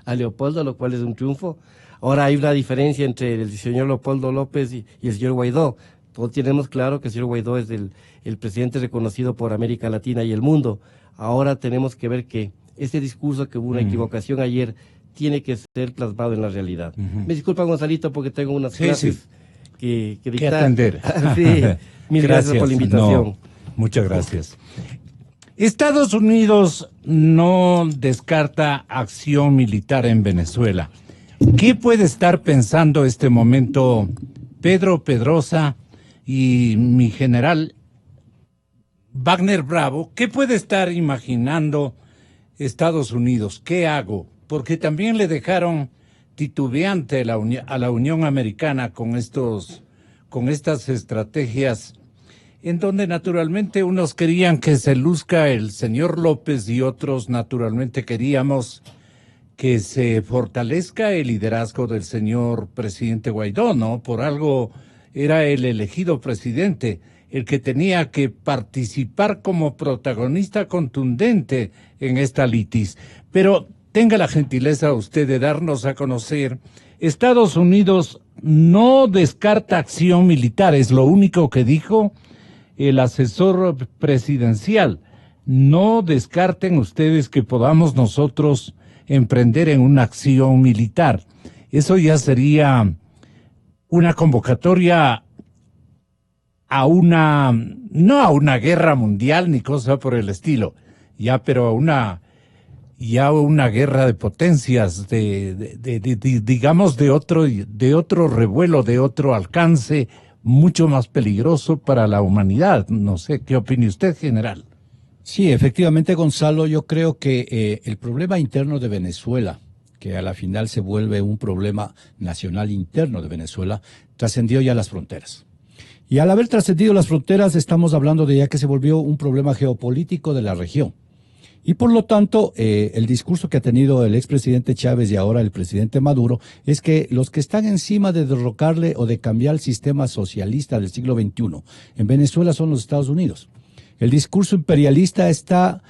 a Leopoldo, lo cual es un triunfo. Ahora hay una diferencia entre el señor Leopoldo López y el señor Guaidó. Todos tenemos claro que el señor Guaidó es el presidente reconocido por América Latina y el mundo. Ahora tenemos que ver que ese discurso, que hubo una equivocación ayer, tiene que ser plasmado en la realidad. Me disculpa, Gonzalito, porque tengo unas clases que dictar. Que atender. Sí, mil gracias por la invitación. No, muchas gracias. Estados Unidos no descarta acción militar en Venezuela. ¿Qué puede estar pensando este momento Pedro Pedrosa y mi general Wagner Bravo? ¿Qué puede estar imaginando Estados Unidos? ¿Qué hago? Porque también le dejaron titubeante a la Unión Americana con estas estrategias, en donde naturalmente unos querían que se luzca el señor López y otros naturalmente queríamos que se fortalezca el liderazgo del señor presidente Guaidó, ¿no? Por algo era el elegido presidente, el que tenía que participar como protagonista contundente en esta litis. Pero tenga la gentileza usted de darnos a conocer, Estados Unidos no descarta acción militar, es lo único que dijo el asesor presidencial. No descarten ustedes que podamos nosotros emprender en una acción militar. Eso ya sería una convocatoria no a una guerra mundial ni cosa por el estilo, pero a una guerra de potencias, digamos de otro revuelo, de otro alcance, mucho más peligroso para la humanidad. No sé, ¿qué opina usted, general? Sí, efectivamente, Gonzalo, yo creo que el problema interno de Venezuela, que a la final se vuelve un problema nacional interno de Venezuela, trascendió ya las fronteras. Y al haber trascendido las fronteras, estamos hablando de ya que se volvió un problema geopolítico de la región. Y por lo tanto, el discurso que ha tenido el expresidente Chávez y ahora el presidente Maduro es que los que están encima de derrocarle o de cambiar el sistema socialista del siglo XXI en Venezuela son los Estados Unidos. El discurso imperialista está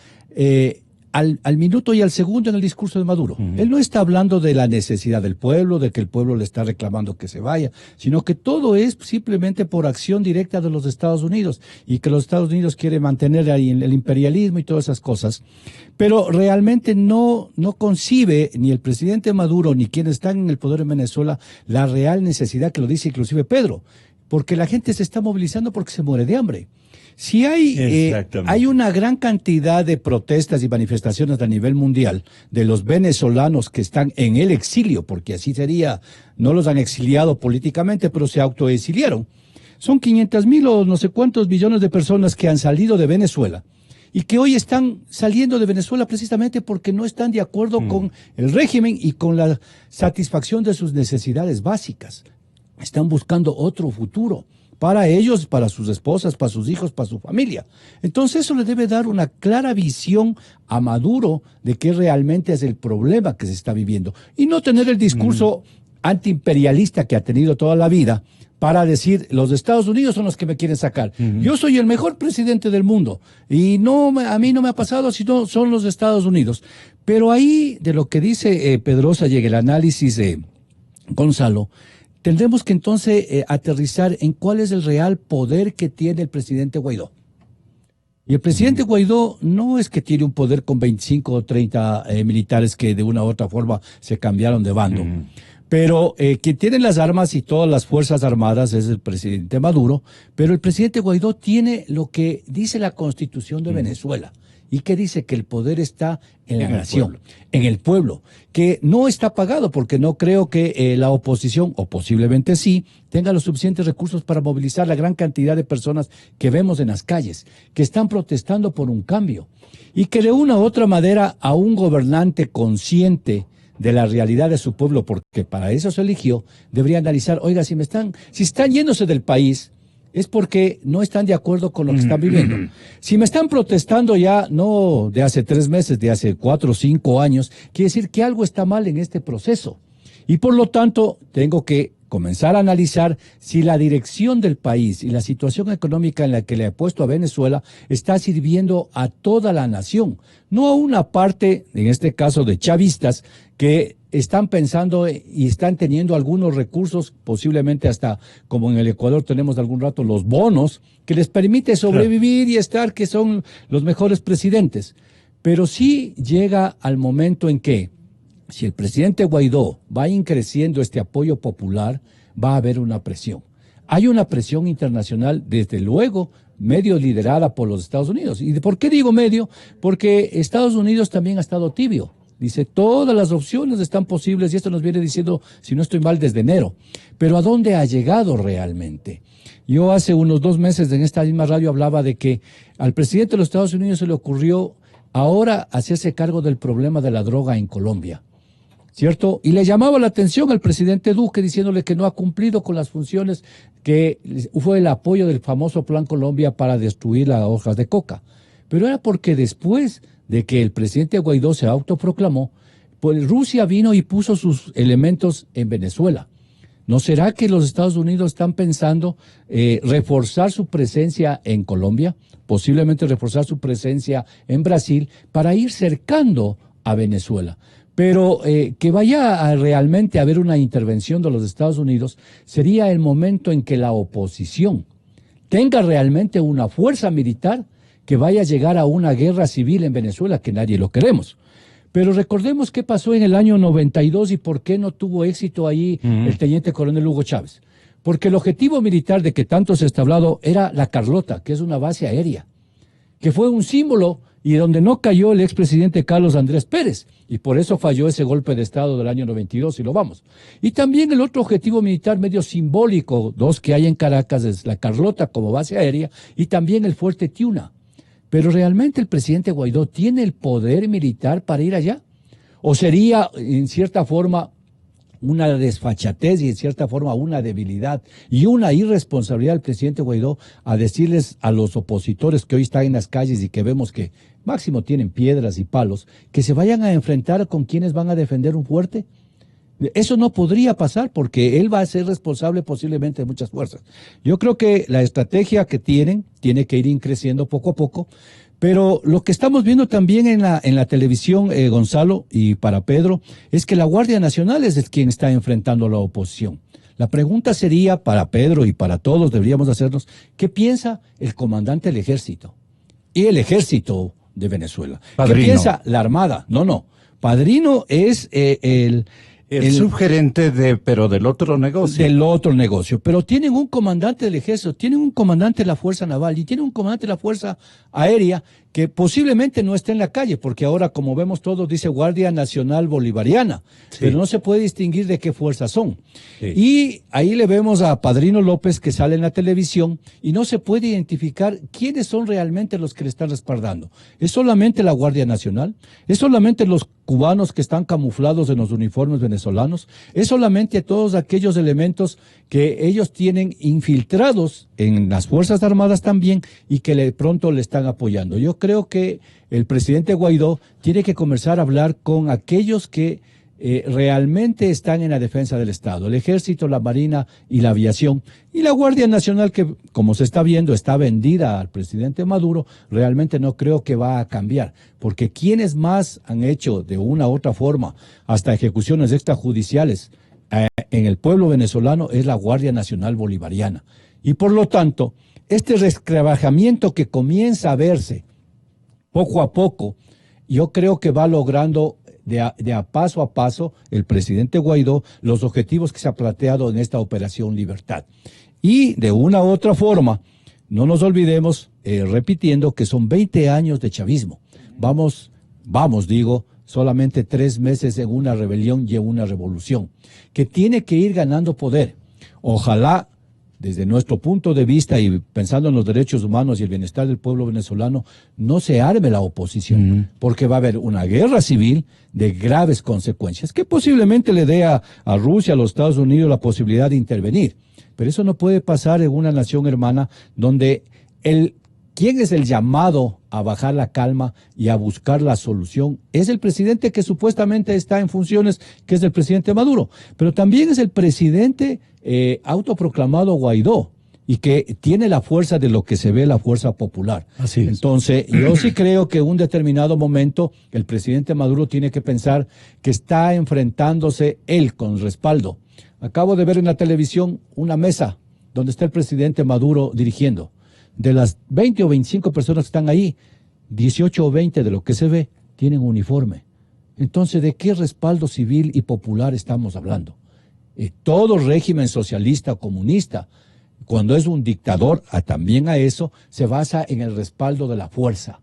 al minuto y al segundo en el discurso de Maduro. Él no está hablando de la necesidad del pueblo, de que el pueblo le está reclamando que se vaya, sino que todo es simplemente por acción directa de los Estados Unidos y que los Estados Unidos quieren mantener ahí el imperialismo y todas esas cosas. Pero realmente no concibe ni el presidente Maduro ni quienes están en el poder en Venezuela la real necesidad, que lo dice inclusive Pedro, porque la gente se está movilizando porque se muere de hambre. Si hay una gran cantidad de protestas y manifestaciones a nivel mundial de los venezolanos que están en el exilio, porque así sería, no los han exiliado políticamente, pero se autoexiliaron. Son 500,000 o no sé cuántos millones de personas que han salido de Venezuela y que hoy están saliendo de Venezuela precisamente porque no están de acuerdo con el régimen y con la satisfacción de sus necesidades básicas. Están buscando otro futuro. para ellos, para sus esposas, para sus hijos, para su familia. Entonces eso le debe dar una clara visión a Maduro de qué realmente es el problema que se está viviendo. Y no tener el discurso antiimperialista que ha tenido toda la vida, para decir, los Estados Unidos son los que me quieren sacar. Yo soy el mejor presidente del mundo y a mí no me ha pasado, sino son los Estados Unidos. Pero ahí, de lo que dice Pedrosa y el análisis de Gonzalo, tendremos que entonces aterrizar en cuál es el real poder que tiene el presidente Guaidó. Y el presidente Guaidó no es que tiene un poder con 25 o 30 militares que de una u otra forma se cambiaron de bando. Pero quien tiene las armas y todas las fuerzas armadas es el presidente Maduro, pero el presidente Guaidó tiene lo que dice la Constitución de Venezuela, y que dice que el poder está en la nación, en el pueblo, que no está pagado, porque no creo que la oposición, o posiblemente sí, tenga los suficientes recursos para movilizar la gran cantidad de personas que vemos en las calles, que están protestando por un cambio, y que de una u otra manera a un gobernante consciente de la realidad de su pueblo, porque para eso se eligió, debería analizar, oiga, si están yéndose del país, es porque no están de acuerdo con lo que están viviendo. Si me están protestando ya, no de hace 3 meses, de hace 4 o 5 años, quiere decir que algo está mal en este proceso. Y por lo tanto, tengo que comenzar a analizar si la dirección del país y la situación económica en la que le ha puesto a Venezuela está sirviendo a toda la nación, no a una parte, en este caso de chavistas, que están pensando y están teniendo algunos recursos, posiblemente hasta como en el Ecuador tenemos de algún rato los bonos, que les permite sobrevivir y estar, que son los mejores presidentes. Pero sí llega al momento en que, si el presidente Guaidó va creciendo este apoyo popular, va a haber una presión. Hay una presión internacional, desde luego, medio liderada por los Estados Unidos. ¿Y por qué digo medio? Porque Estados Unidos también ha estado tibio. Dice, todas las opciones están posibles, y esto nos viene diciendo, si no estoy mal, desde enero. Pero ¿a dónde ha llegado realmente? Yo hace unos 2 meses en esta misma radio hablaba de que al presidente de los Estados Unidos se le ocurrió ahora hacerse cargo del problema de la droga en Colombia, ¿cierto? Y le llamaba la atención al presidente Duque diciéndole que no ha cumplido con las funciones que fue el apoyo del famoso Plan Colombia para destruir las hojas de coca. Pero era porque después de que el presidente Guaidó se autoproclamó, pues Rusia vino y puso sus elementos en Venezuela. ¿No será que los Estados Unidos están pensando reforzar su presencia en Colombia, posiblemente reforzar su presencia en Brasil, para ir cercando a Venezuela? Pero que vaya realmente a haber una intervención de los Estados Unidos sería el momento en que la oposición tenga realmente una fuerza militar que vaya a llegar a una guerra civil en Venezuela, que nadie lo queremos. Pero recordemos qué pasó en el año 92 y por qué no tuvo éxito ahí el teniente coronel Hugo Chávez. Porque el objetivo militar de que tanto se está hablando era la Carlota, que es una base aérea, que fue un símbolo y donde no cayó el expresidente Carlos Andrés Pérez, y por eso falló ese golpe de Estado del año 92, y lo vamos. Y también el otro objetivo militar medio simbólico, 2 que hay en Caracas, es la Carlota como base aérea, y también el Fuerte Tiuna. Pero ¿realmente el presidente Guaidó tiene el poder militar para ir allá? ¿O sería, en cierta forma, una desfachatez y en cierta forma una debilidad y una irresponsabilidad del presidente Guaidó a decirles a los opositores que hoy están en las calles y que vemos que máximo tienen piedras y palos, que se vayan a enfrentar con quienes van a defender un fuerte? Eso no podría pasar porque él va a ser responsable posiblemente de muchas fuerzas. Yo creo que la estrategia que tiene que ir creciendo poco a poco, pero lo que estamos viendo también en la televisión, Gonzalo, y para Pedro, es que la Guardia Nacional es quien está enfrentando a la oposición. La pregunta sería, para Pedro y para todos, deberíamos hacernos, ¿qué piensa el comandante del ejército y el ejército de Venezuela? Padrino. ¿Qué piensa la Armada? No. Padrino es el subgerente pero del otro negocio. Del otro negocio. Pero tienen un comandante del ejército, tienen un comandante de la Fuerza Naval y tienen un comandante de la Fuerza Aérea que posiblemente no esté en la calle, porque ahora, como vemos todos, dice Guardia Nacional Bolivariana, pero no se puede distinguir de qué fuerzas son. Sí. Y ahí le vemos a Padrino López que sale en la televisión y no se puede identificar quiénes son realmente los que le están respaldando. ¿Es solamente la Guardia Nacional? ¿Es solamente los cubanos que están camuflados en los uniformes venezolanos, es solamente todos aquellos elementos que ellos tienen infiltrados en las Fuerzas Armadas también y que pronto le están apoyando. Yo creo que el presidente Guaidó tiene que comenzar a hablar con aquellos que realmente están en la defensa del Estado, el Ejército, la Marina y la Aviación, y la Guardia Nacional, que como se está viendo está vendida al presidente Maduro. Realmente no creo que va a cambiar, porque quienes más han hecho de una u otra forma hasta ejecuciones extrajudiciales en el pueblo venezolano es la Guardia Nacional Bolivariana, y por lo tanto este resquebrajamiento que comienza a verse poco a poco, yo creo que va logrando de a paso el presidente Guaidó los objetivos que se ha planteado en esta Operación Libertad. Y de una u otra forma, no nos olvidemos, repitiendo, que son 20 años de chavismo. Vamos, solamente 3 meses en una rebelión y en una revolución, que tiene que ir ganando poder. Ojalá, desde nuestro punto de vista y pensando en los derechos humanos y el bienestar del pueblo venezolano, no se arme la oposición, porque va a haber una guerra civil de graves consecuencias, que posiblemente le dé a Rusia, a los Estados Unidos, la posibilidad de intervenir. Pero eso no puede pasar en una nación hermana donde ¿quién es el llamado a bajar la calma y a buscar la solución? Es el presidente que supuestamente está en funciones, que es el presidente Maduro, pero también es el presidente autoproclamado Guaidó, y que tiene la fuerza de lo que se ve la fuerza popular. Así es. Entonces, yo sí creo que en un determinado momento el presidente Maduro tiene que pensar que está enfrentándose él con respaldo. Acabo de ver en la televisión una mesa donde está el presidente Maduro dirigiendo. De las 20 o 25 personas que están ahí, 18 o 20 de lo que se ve tienen uniforme. Entonces, ¿de qué respaldo civil y popular estamos hablando? Todo régimen socialista o comunista, cuando es un dictador, también a eso, se basa en el respaldo de la fuerza.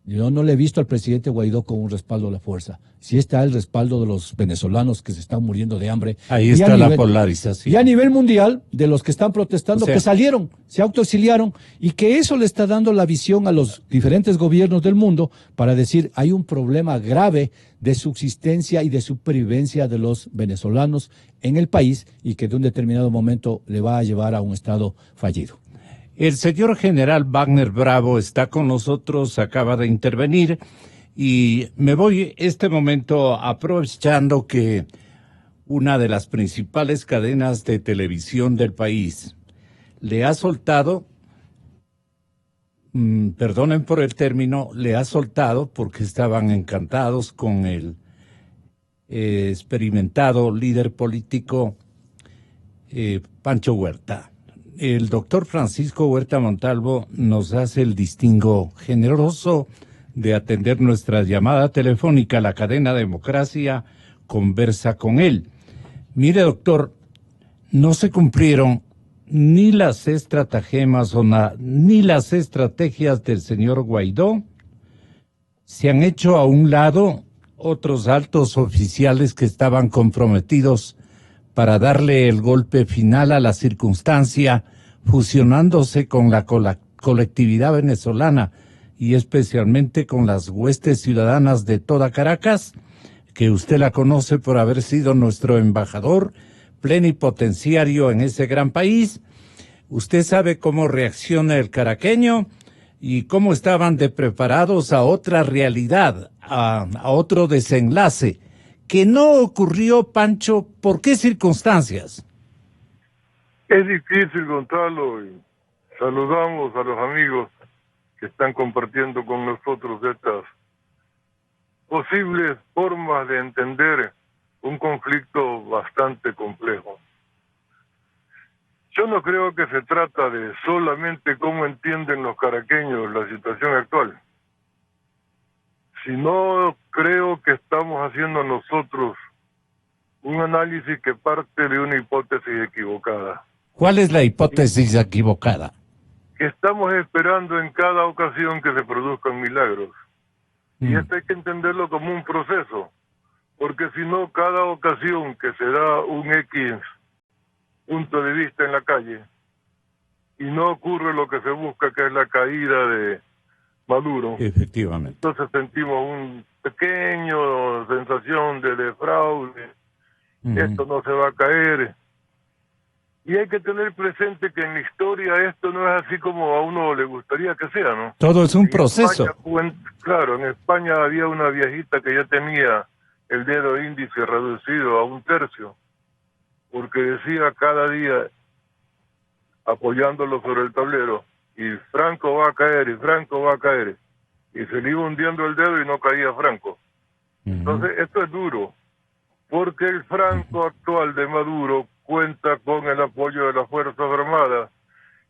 Yo no le he visto al presidente Guaidó con un respaldo de la fuerza. Sí está el respaldo de los venezolanos que se están muriendo de hambre. Ahí está la polarización. Y a nivel mundial, de los que están protestando, O sea, que salieron, se autoexiliaron, y que eso le está dando la visión a los diferentes gobiernos del mundo para decir, hay un problema grave de subsistencia y de supervivencia de los venezolanos en el país, y que de un determinado momento le va a llevar a un estado fallido. El señor general Wagner Bravo está con nosotros, acaba de intervenir, y me voy este momento aprovechando que una de las principales cadenas de televisión del país le ha soltado, perdonen por el término, le ha soltado porque estaban encantados con el experimentado líder político Pancho Huerta. El doctor Francisco Huerta Montalvo nos hace el distingo generoso de atender nuestra llamada telefónica. La cadena Democracia conversa con él. Mire, doctor, no se cumplieron ni las estratagemas ni las estrategias del señor Guaidó. Se han hecho a un lado otros altos oficiales que estaban comprometidos para darle el golpe final a la circunstancia, fusionándose con la colectividad venezolana y especialmente con las huestes ciudadanas de toda Caracas, que usted la conoce por haber sido nuestro embajador plenipotenciario en ese gran país. Usted sabe cómo reacciona el caraqueño y cómo estaban de preparados a otra realidad, a otro desenlace, que no ocurrió, Pancho. ¿Por qué circunstancias? Es difícil, Gonzalo, y saludamos a los amigos que están compartiendo con nosotros estas posibles formas de entender un conflicto bastante complejo. Yo no creo que se trata de solamente cómo entienden los caraqueños la situación actual, sino creo que estamos haciendo nosotros un análisis que parte de una hipótesis equivocada. ¿Cuál es la hipótesis equivocada? Que estamos esperando en cada ocasión que se produzcan milagros. Y esto hay que entenderlo como un proceso, porque si no, cada ocasión que se da un X punto de vista en la calle y no ocurre lo que se busca, que es la caída de Maduro. Efectivamente. Entonces sentimos un pequeño sensación de fraude. Esto no se va a caer. Y hay que tener presente que en la historia esto no es así como a uno le gustaría que sea, ¿no? Todo es un En proceso. España, claro, en España había una viejita que ya tenía el dedo índice reducido a 1/3, porque decía cada día, apoyándolo sobre el tablero, y Franco va a caer, y Franco va a caer. Y se le iba hundiendo el dedo y no caía Franco. Entonces, esto es duro, porque el Franco actual de Maduro cuenta con el apoyo de las Fuerzas Armadas,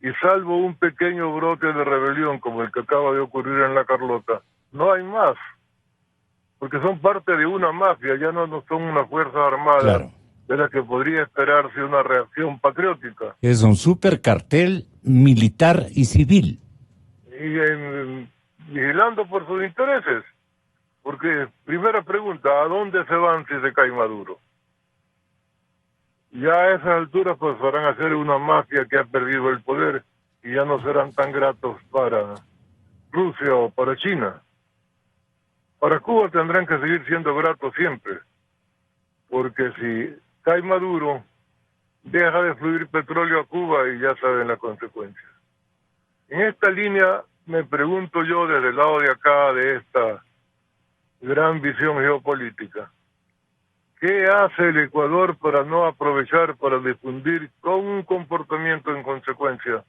y salvo un pequeño brote de rebelión como el que acaba de ocurrir en La Carlota, no hay más, porque son parte de una mafia, ya no son una fuerza armada. Claro. De la que podría esperarse una reacción patriótica. Es un supercartel militar y civil. Y vigilando por sus intereses. Porque, primera pregunta, ¿a dónde se van si se cae Maduro? Ya a esas alturas pues van a ser una mafia que ha perdido el poder y ya no serán tan gratos para Rusia o para China. Para Cuba tendrán que seguir siendo gratos siempre. Porque si cae Maduro, deja de fluir petróleo a Cuba y ya saben las consecuencias. En esta línea me pregunto yo desde el lado de acá de esta gran visión geopolítica, ¿qué hace el Ecuador para no aprovechar para difundir con un comportamiento en consecuencia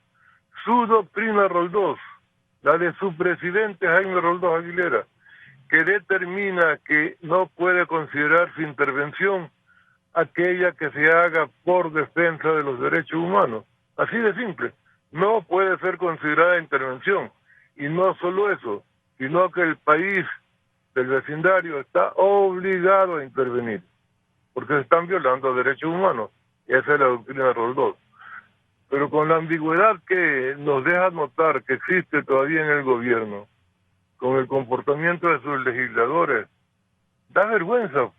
su doctrina Roldós, la de su presidente Jaime Roldós Aguilera, que determina que no puede considerar su intervención aquella que se haga por defensa de los derechos humanos? Así de simple. No puede ser considerada intervención. Y no solo eso, sino que el país del vecindario está obligado a intervenir, porque se están violando derechos humanos. Y esa es la doctrina de Roldós. Pero con la ambigüedad que nos deja notar que existe todavía en el gobierno, con el comportamiento de sus legisladores, da vergüenza.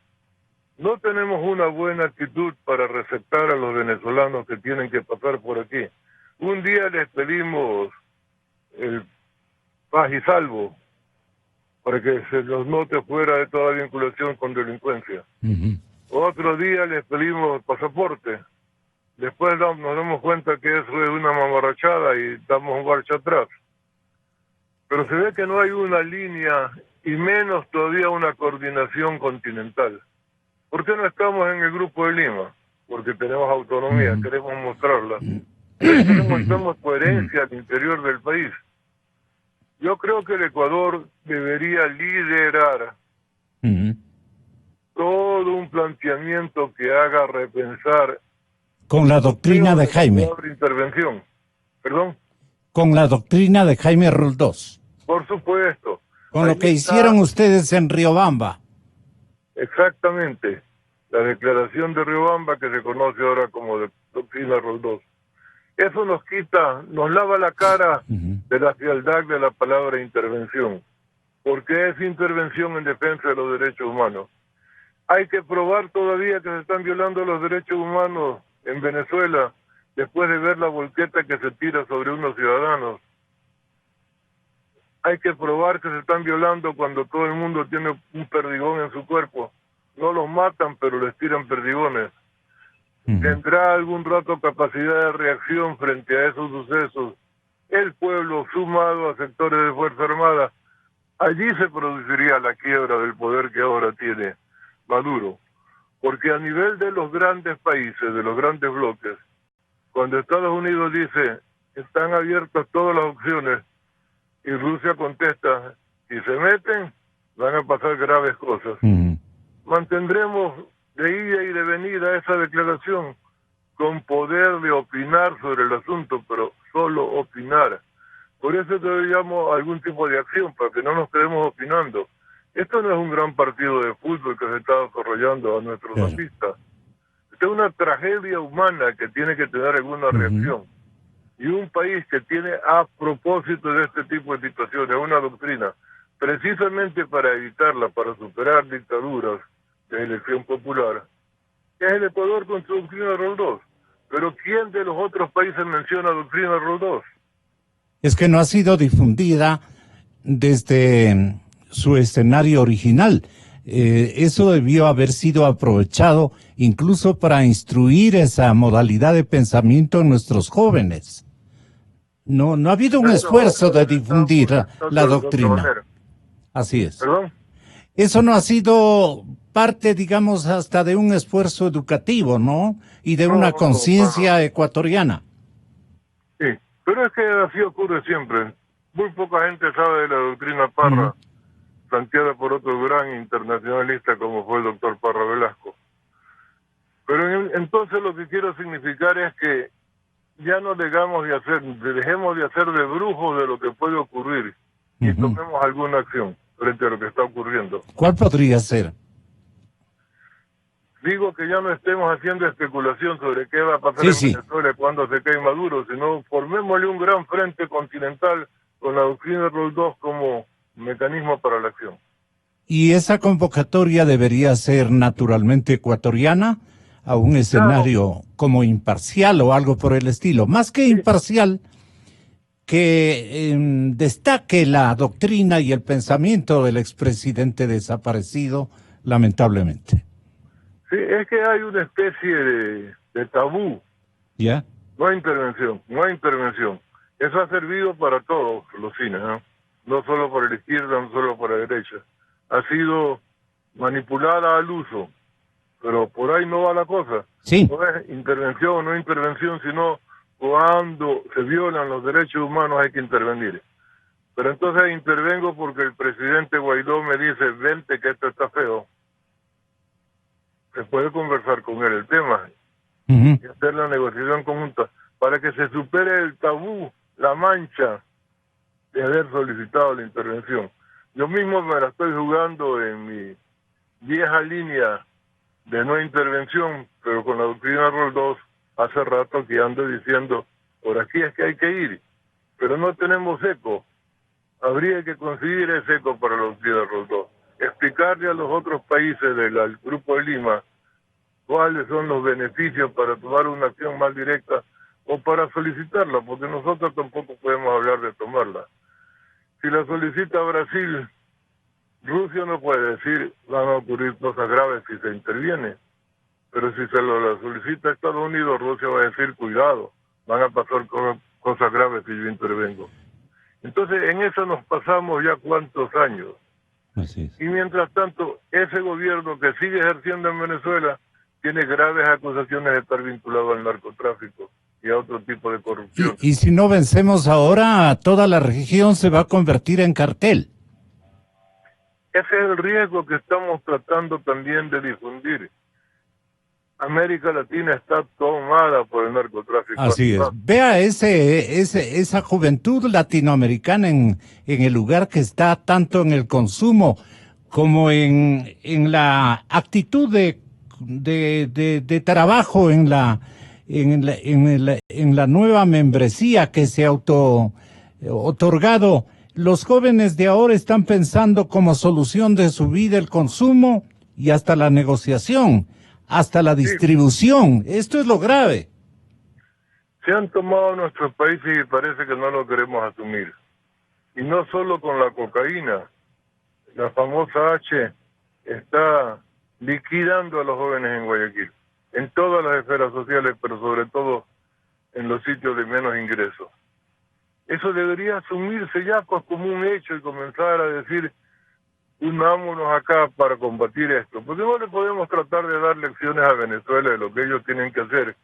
No tenemos una buena actitud para receptar a los venezolanos que tienen que pasar por aquí. Un día les pedimos el paz y salvo para que se los note fuera de toda vinculación con delincuencia. Otro día les pedimos pasaporte. Después nos damos cuenta que eso es una mamarrachada y damos marcha atrás. Pero se ve que no hay una línea y menos todavía una coordinación continental. ¿Por qué no estamos en el Grupo de Lima? Porque tenemos autonomía, queremos mostrarla. Mostramos coherencia al interior del país. Yo creo que el Ecuador debería liderar todo un planteamiento que haga repensar con la doctrina de Jaime. Intervención. ¿Perdón? Con la doctrina de Jaime Roldós. Por supuesto. Con lo que hicieron ustedes en Riobamba. Exactamente. La declaración de Riobamba que se conoce ahora como de doctrina Roldós. Eso nos quita, nos lava la cara de la frialdad de la palabra intervención. Porque es intervención en defensa de los derechos humanos. Hay que probar todavía que se están violando los derechos humanos en Venezuela después de ver la volqueta que se tira sobre unos ciudadanos. Hay que probar que se están violando cuando todo el mundo tiene un perdigón en su cuerpo. No los matan, pero les tiran perdigones. ¿Tendrá algún rato capacidad de reacción frente a esos sucesos el pueblo sumado a sectores de Fuerza Armada? Allí se produciría la quiebra del poder que ahora tiene Maduro. Porque a nivel de los grandes países, de los grandes bloques, cuando Estados Unidos dice están abiertas todas las opciones y Rusia contesta, si se meten van a pasar graves cosas. Mantendremos de ida y de venida esa declaración con poder de opinar sobre el asunto, pero solo opinar. Por eso te llamo a algún tipo de acción, para que no nos quedemos opinando. Esto no es un gran partido de fútbol que se está desarrollando a nuestros artistas. Esta es una tragedia humana que tiene que tener alguna reacción. Y un país que tiene, a propósito de este tipo de situaciones, una doctrina, precisamente para evitarla, para superar dictaduras de elección popular, es el Ecuador con su doctrina Roldós. Pero ¿quién de los otros países menciona doctrina Roldós? Es que no ha sido difundida desde su escenario original. Eso debió haber sido aprovechado incluso para instruir esa modalidad de pensamiento en nuestros jóvenes. No ha habido un esfuerzo de difundir la doctrina. Así es. ¿Perdón? Eso no ha sido parte, digamos, hasta de un esfuerzo educativo, ¿no? Y de una conciencia ecuatoriana. Sí, pero es que así ocurre siempre. Muy poca gente sabe de la doctrina Parra, planteada por otro gran internacionalista como fue el doctor Parra Velasco. Pero entonces lo que quiero significar es que ya no dejemos de hacer de brujos de lo que puede ocurrir y tomemos alguna acción frente a lo que está ocurriendo. ¿Cuál podría ser? Digo que ya no estemos haciendo especulación sobre qué va a pasar en Venezuela cuando se cae Maduro, sino formémosle un gran frente continental con la doctrina Roldós como mecanismo para la acción. ¿Y esa convocatoria debería ser naturalmente ecuatoriana a un escenario como imparcial o algo por el estilo? Más que imparcial, que destaque la doctrina y el pensamiento del expresidente desaparecido, lamentablemente. Sí, es que hay una especie de tabú. ¿Ya? No hay intervención. Eso ha servido para todos los fines, ¿no? No solo para la izquierda, no solo para la derecha. Ha sido manipulada al uso, pero por ahí no va la cosa. Sí. No es intervención o no intervención, sino cuando se violan los derechos humanos hay que intervenir. Pero entonces intervengo porque el presidente Guaidó me dice, vente que esto está feo. Se puede conversar con él el tema y hacer la negociación conjunta para que se supere el tabú, la mancha de haber solicitado la intervención. Yo mismo me la estoy jugando en mi vieja línea de no intervención, pero con la doctrina Roldós hace rato que ando diciendo, por aquí es que hay que ir, pero no tenemos eco. Habría que conseguir ese eco para la doctrina Roldós. Explicarle a los otros países del Grupo de Lima cuáles son los beneficios para tomar una acción más directa o para solicitarla, porque nosotros tampoco podemos hablar de tomarla. Si la solicita Brasil, Rusia no puede decir van a ocurrir cosas graves si se interviene, pero si se la solicita Estados Unidos, Rusia va a decir cuidado, van a pasar cosas graves si yo intervengo. Entonces en eso nos pasamos ya cuántos años. Así es. Y mientras tanto, ese gobierno que sigue ejerciendo en Venezuela tiene graves acusaciones de estar vinculado al narcotráfico y a otro tipo de corrupción. Y si no vencemos ahora, toda la región se va a convertir en cartel. Ese es el riesgo que estamos tratando también de difundir. América Latina está tomada por el narcotráfico. Así es. Vea esa juventud latinoamericana en el lugar que está tanto en el consumo como en la actitud de trabajo, en la nueva membresía que se ha otorgado. Los jóvenes de ahora están pensando como solución de su vida el consumo y hasta la negociación, hasta la distribución. Esto es lo grave. Se han tomado nuestros países y parece que no lo queremos asumir. Y no solo con la cocaína. La famosa H está liquidando a los jóvenes en Guayaquil, en todas las esferas sociales, pero sobre todo en los sitios de menos ingresos. Eso debería asumirse ya pues como un hecho y comenzar a decir, unámonos acá para combatir esto. Porque no le podemos tratar de dar lecciones a Venezuela de lo que ellos tienen que hacer,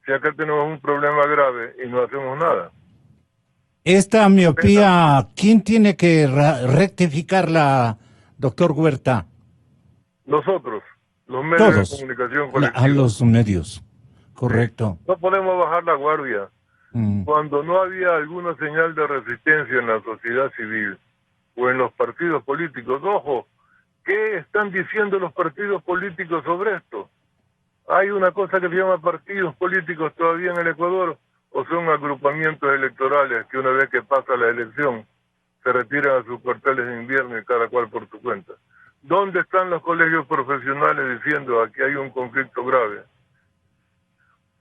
si acá tenemos un problema grave y no hacemos nada. Esta miopía, ¿quién tiene que rectificarla, doctor Huerta? Nosotros, los medios Todos. de comunicación colectiva. A los medios, correcto. No podemos bajar la guardia. Cuando no había alguna señal de resistencia en la sociedad civil o en los partidos políticos. Ojo, ¿qué están diciendo los partidos políticos sobre esto? ¿Hay una cosa que se llama partidos políticos todavía en el Ecuador o son agrupamientos electorales que una vez que pasa la elección se retiran a sus cuarteles de invierno y cada cual por su cuenta? ¿Dónde están los colegios profesionales diciendo aquí hay un conflicto grave?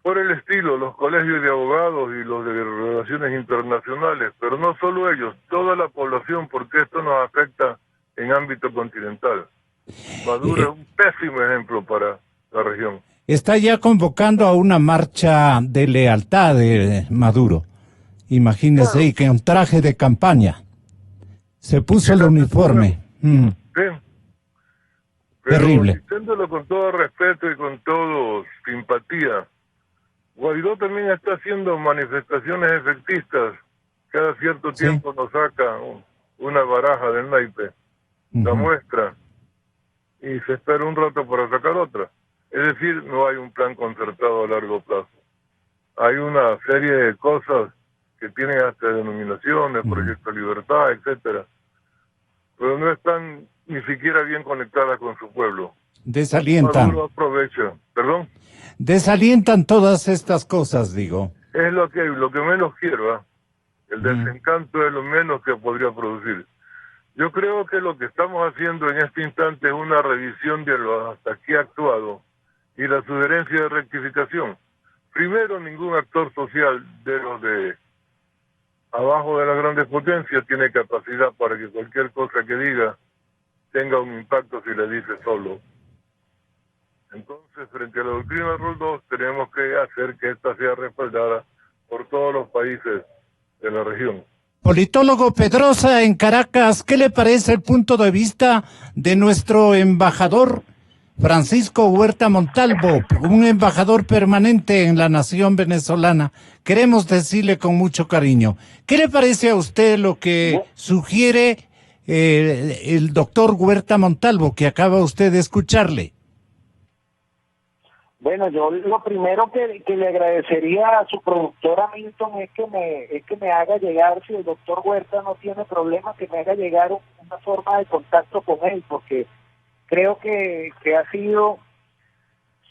por el estilo, los colegios de abogados y los de relaciones internacionales, pero no solo ellos, toda la población, porque esto nos afecta en ámbito continental. Maduro es un pésimo ejemplo para la región. Está ya convocando a una marcha de lealtad de Maduro. Imagínese, Claro. y que un traje de campaña. Se puso el uniforme. Sí. Pero Terrible. diciéndolo con todo respeto y con todo simpatía, Guaidó también está haciendo manifestaciones efectistas. Cada cierto Sí. tiempo nos saca una baraja del naipe, la Ujú. muestra, y se espera un rato para sacar otra. Es decir, no hay un plan concertado a largo plazo. Hay una serie de cosas que tienen hasta denominaciones, Proyecto Libertad, etcétera, pero no están ni siquiera bien conectadas con su pueblo. Desalientan. Maduro aprovecha, perdón, Desalientan todas estas cosas, digo. es lo que menos quiero, ¿ah? El desencanto es lo menos que podría producir. Yo creo que lo que estamos haciendo en este instante es una revisión de lo hasta aquí actuado y la sugerencia de rectificación. Primero, ningún actor social de los de abajo de las grandes potencias tiene capacidad para que cualquier cosa que diga tenga un impacto si le dice solo. Entonces, frente a la doctrina del Rol 2, tenemos que hacer que esta sea respaldada por todos los países de la región. Politólogo Pedrosa en Caracas, ¿qué le parece el punto de vista de nuestro embajador Francisco Huerta Montalvo, un embajador permanente en la nación venezolana? Queremos decirle con mucho cariño, ¿qué le parece a usted lo que sugiere el doctor Huerta Montalvo, que acaba usted de escucharle? Bueno, yo lo primero que le agradecería a su productora Milton es que me haga llegar, si el doctor Huerta no tiene problema, que me haga llegar una forma de contacto con él, porque creo que ha sido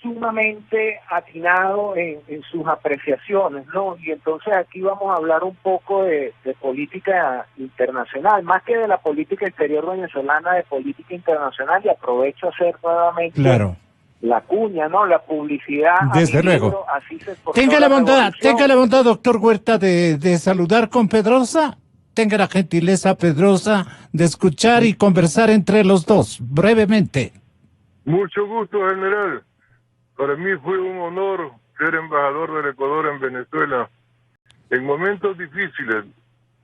sumamente atinado en sus apreciaciones, ¿no? Y entonces aquí vamos a hablar un poco de política internacional, más que de la política exterior venezolana, de política internacional, y aprovecho a hacer nuevamente Claro. la cuña, ¿no? La publicidad. Desde a mi luego. libro, Así se esforzó Tenga la bondad, revolución. doctor Huerta, de saludar con Pedrosa. Tenga la gentileza, Pedrosa, de escuchar y conversar entre los dos, brevemente. Mucho gusto, general. Para mí fue un honor ser embajador del Ecuador en Venezuela. En momentos difíciles,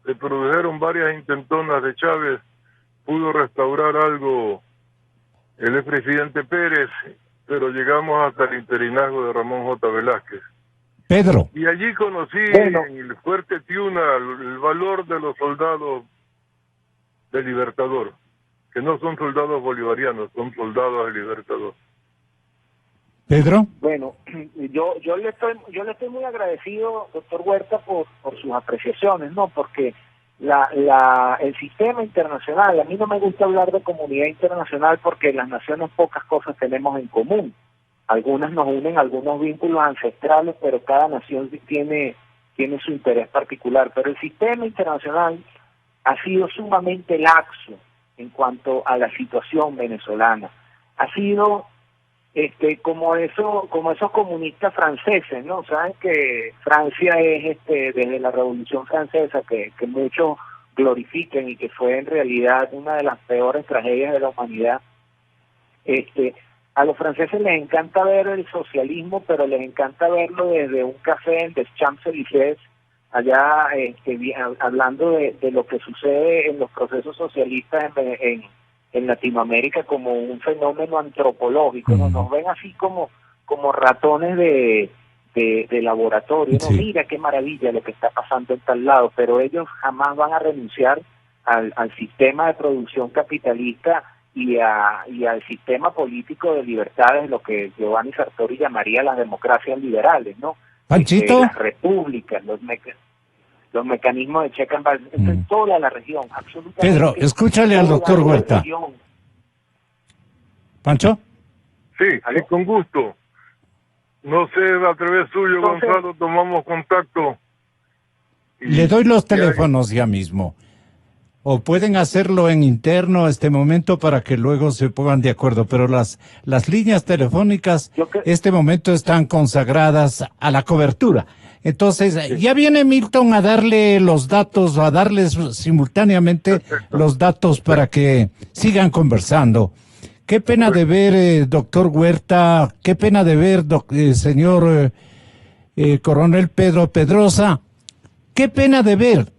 se produjeron varias intentonas de Chávez, pudo restaurar algo el expresidente Pérez, pero llegamos hasta el interinazgo de Ramón J. Velázquez. Pedro. Y allí conocí Bueno. en el Fuerte Tiuna el valor de los soldados del Libertador, que no son soldados bolivarianos, son soldados del Libertador. Pedro. Bueno, yo le estoy muy agradecido, doctor Huerta, por sus apreciaciones, ¿no? Porque el sistema internacional, a mí no me gusta hablar de comunidad internacional porque las naciones pocas cosas tenemos en común. Algunas nos unen algunos vínculos ancestrales, pero cada nación tiene su interés particular. Pero el sistema internacional ha sido sumamente laxo en cuanto a la situación venezolana. Ha sido como esos comunistas franceses, ¿no? Saben que Francia es desde la Revolución Francesa que muchos glorifican y que fue en realidad una de las peores tragedias de la humanidad. A los franceses les encanta ver el socialismo, pero les encanta verlo desde un café en des Champs-Élysées, allá hablando de lo que sucede en los procesos socialistas en Latinoamérica como un fenómeno antropológico, ¿no? Nos ven así como ratones de laboratorio, ¿no? Sí. Mira qué maravilla lo que está pasando en tal lado, pero ellos jamás van a renunciar al sistema de producción capitalista y al sistema político de libertades, lo que Giovanni Sartori llamaría las democracias liberales, ¿no? Panchito. Las repúblicas, los mecanismos de check and balance, en toda la región, absolutamente. Pedro, escúchale al toda doctor la Huerta. región. ¿Pancho? Sí, con gusto. No sé, a través suyo, Entonces, Gonzalo, tomamos contacto. Le doy los y hay- teléfonos ya mismo. O pueden hacerlo en interno a este momento para que luego se pongan de acuerdo, pero las líneas telefónicas este momento están consagradas a la cobertura. Entonces, ya viene Milton a darle los datos, a darles simultáneamente los datos para que sigan conversando. Qué pena de ver, doctor Huerta, qué pena de ver, señor coronel Pedro Pedrosa, qué pena de ver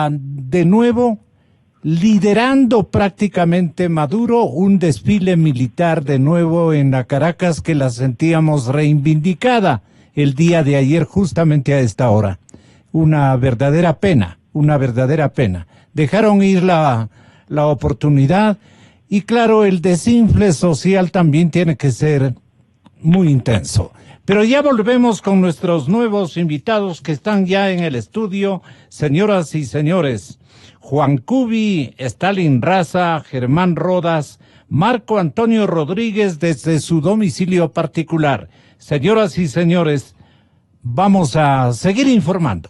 de nuevo liderando prácticamente Maduro un desfile militar de nuevo en la Caracas que la sentíamos reivindicada el día de ayer justamente a esta hora. Una verdadera pena, una verdadera pena. Dejaron ir la oportunidad y claro, el desinfle social también tiene que ser muy intenso. Pero ya volvemos con nuestros nuevos invitados que están ya en el estudio. Señoras y señores, Juan Cubi, Stalin Raza, Germán Rodas, Marco Antonio Rodríguez desde su domicilio particular. Señoras y señores, vamos a seguir informando.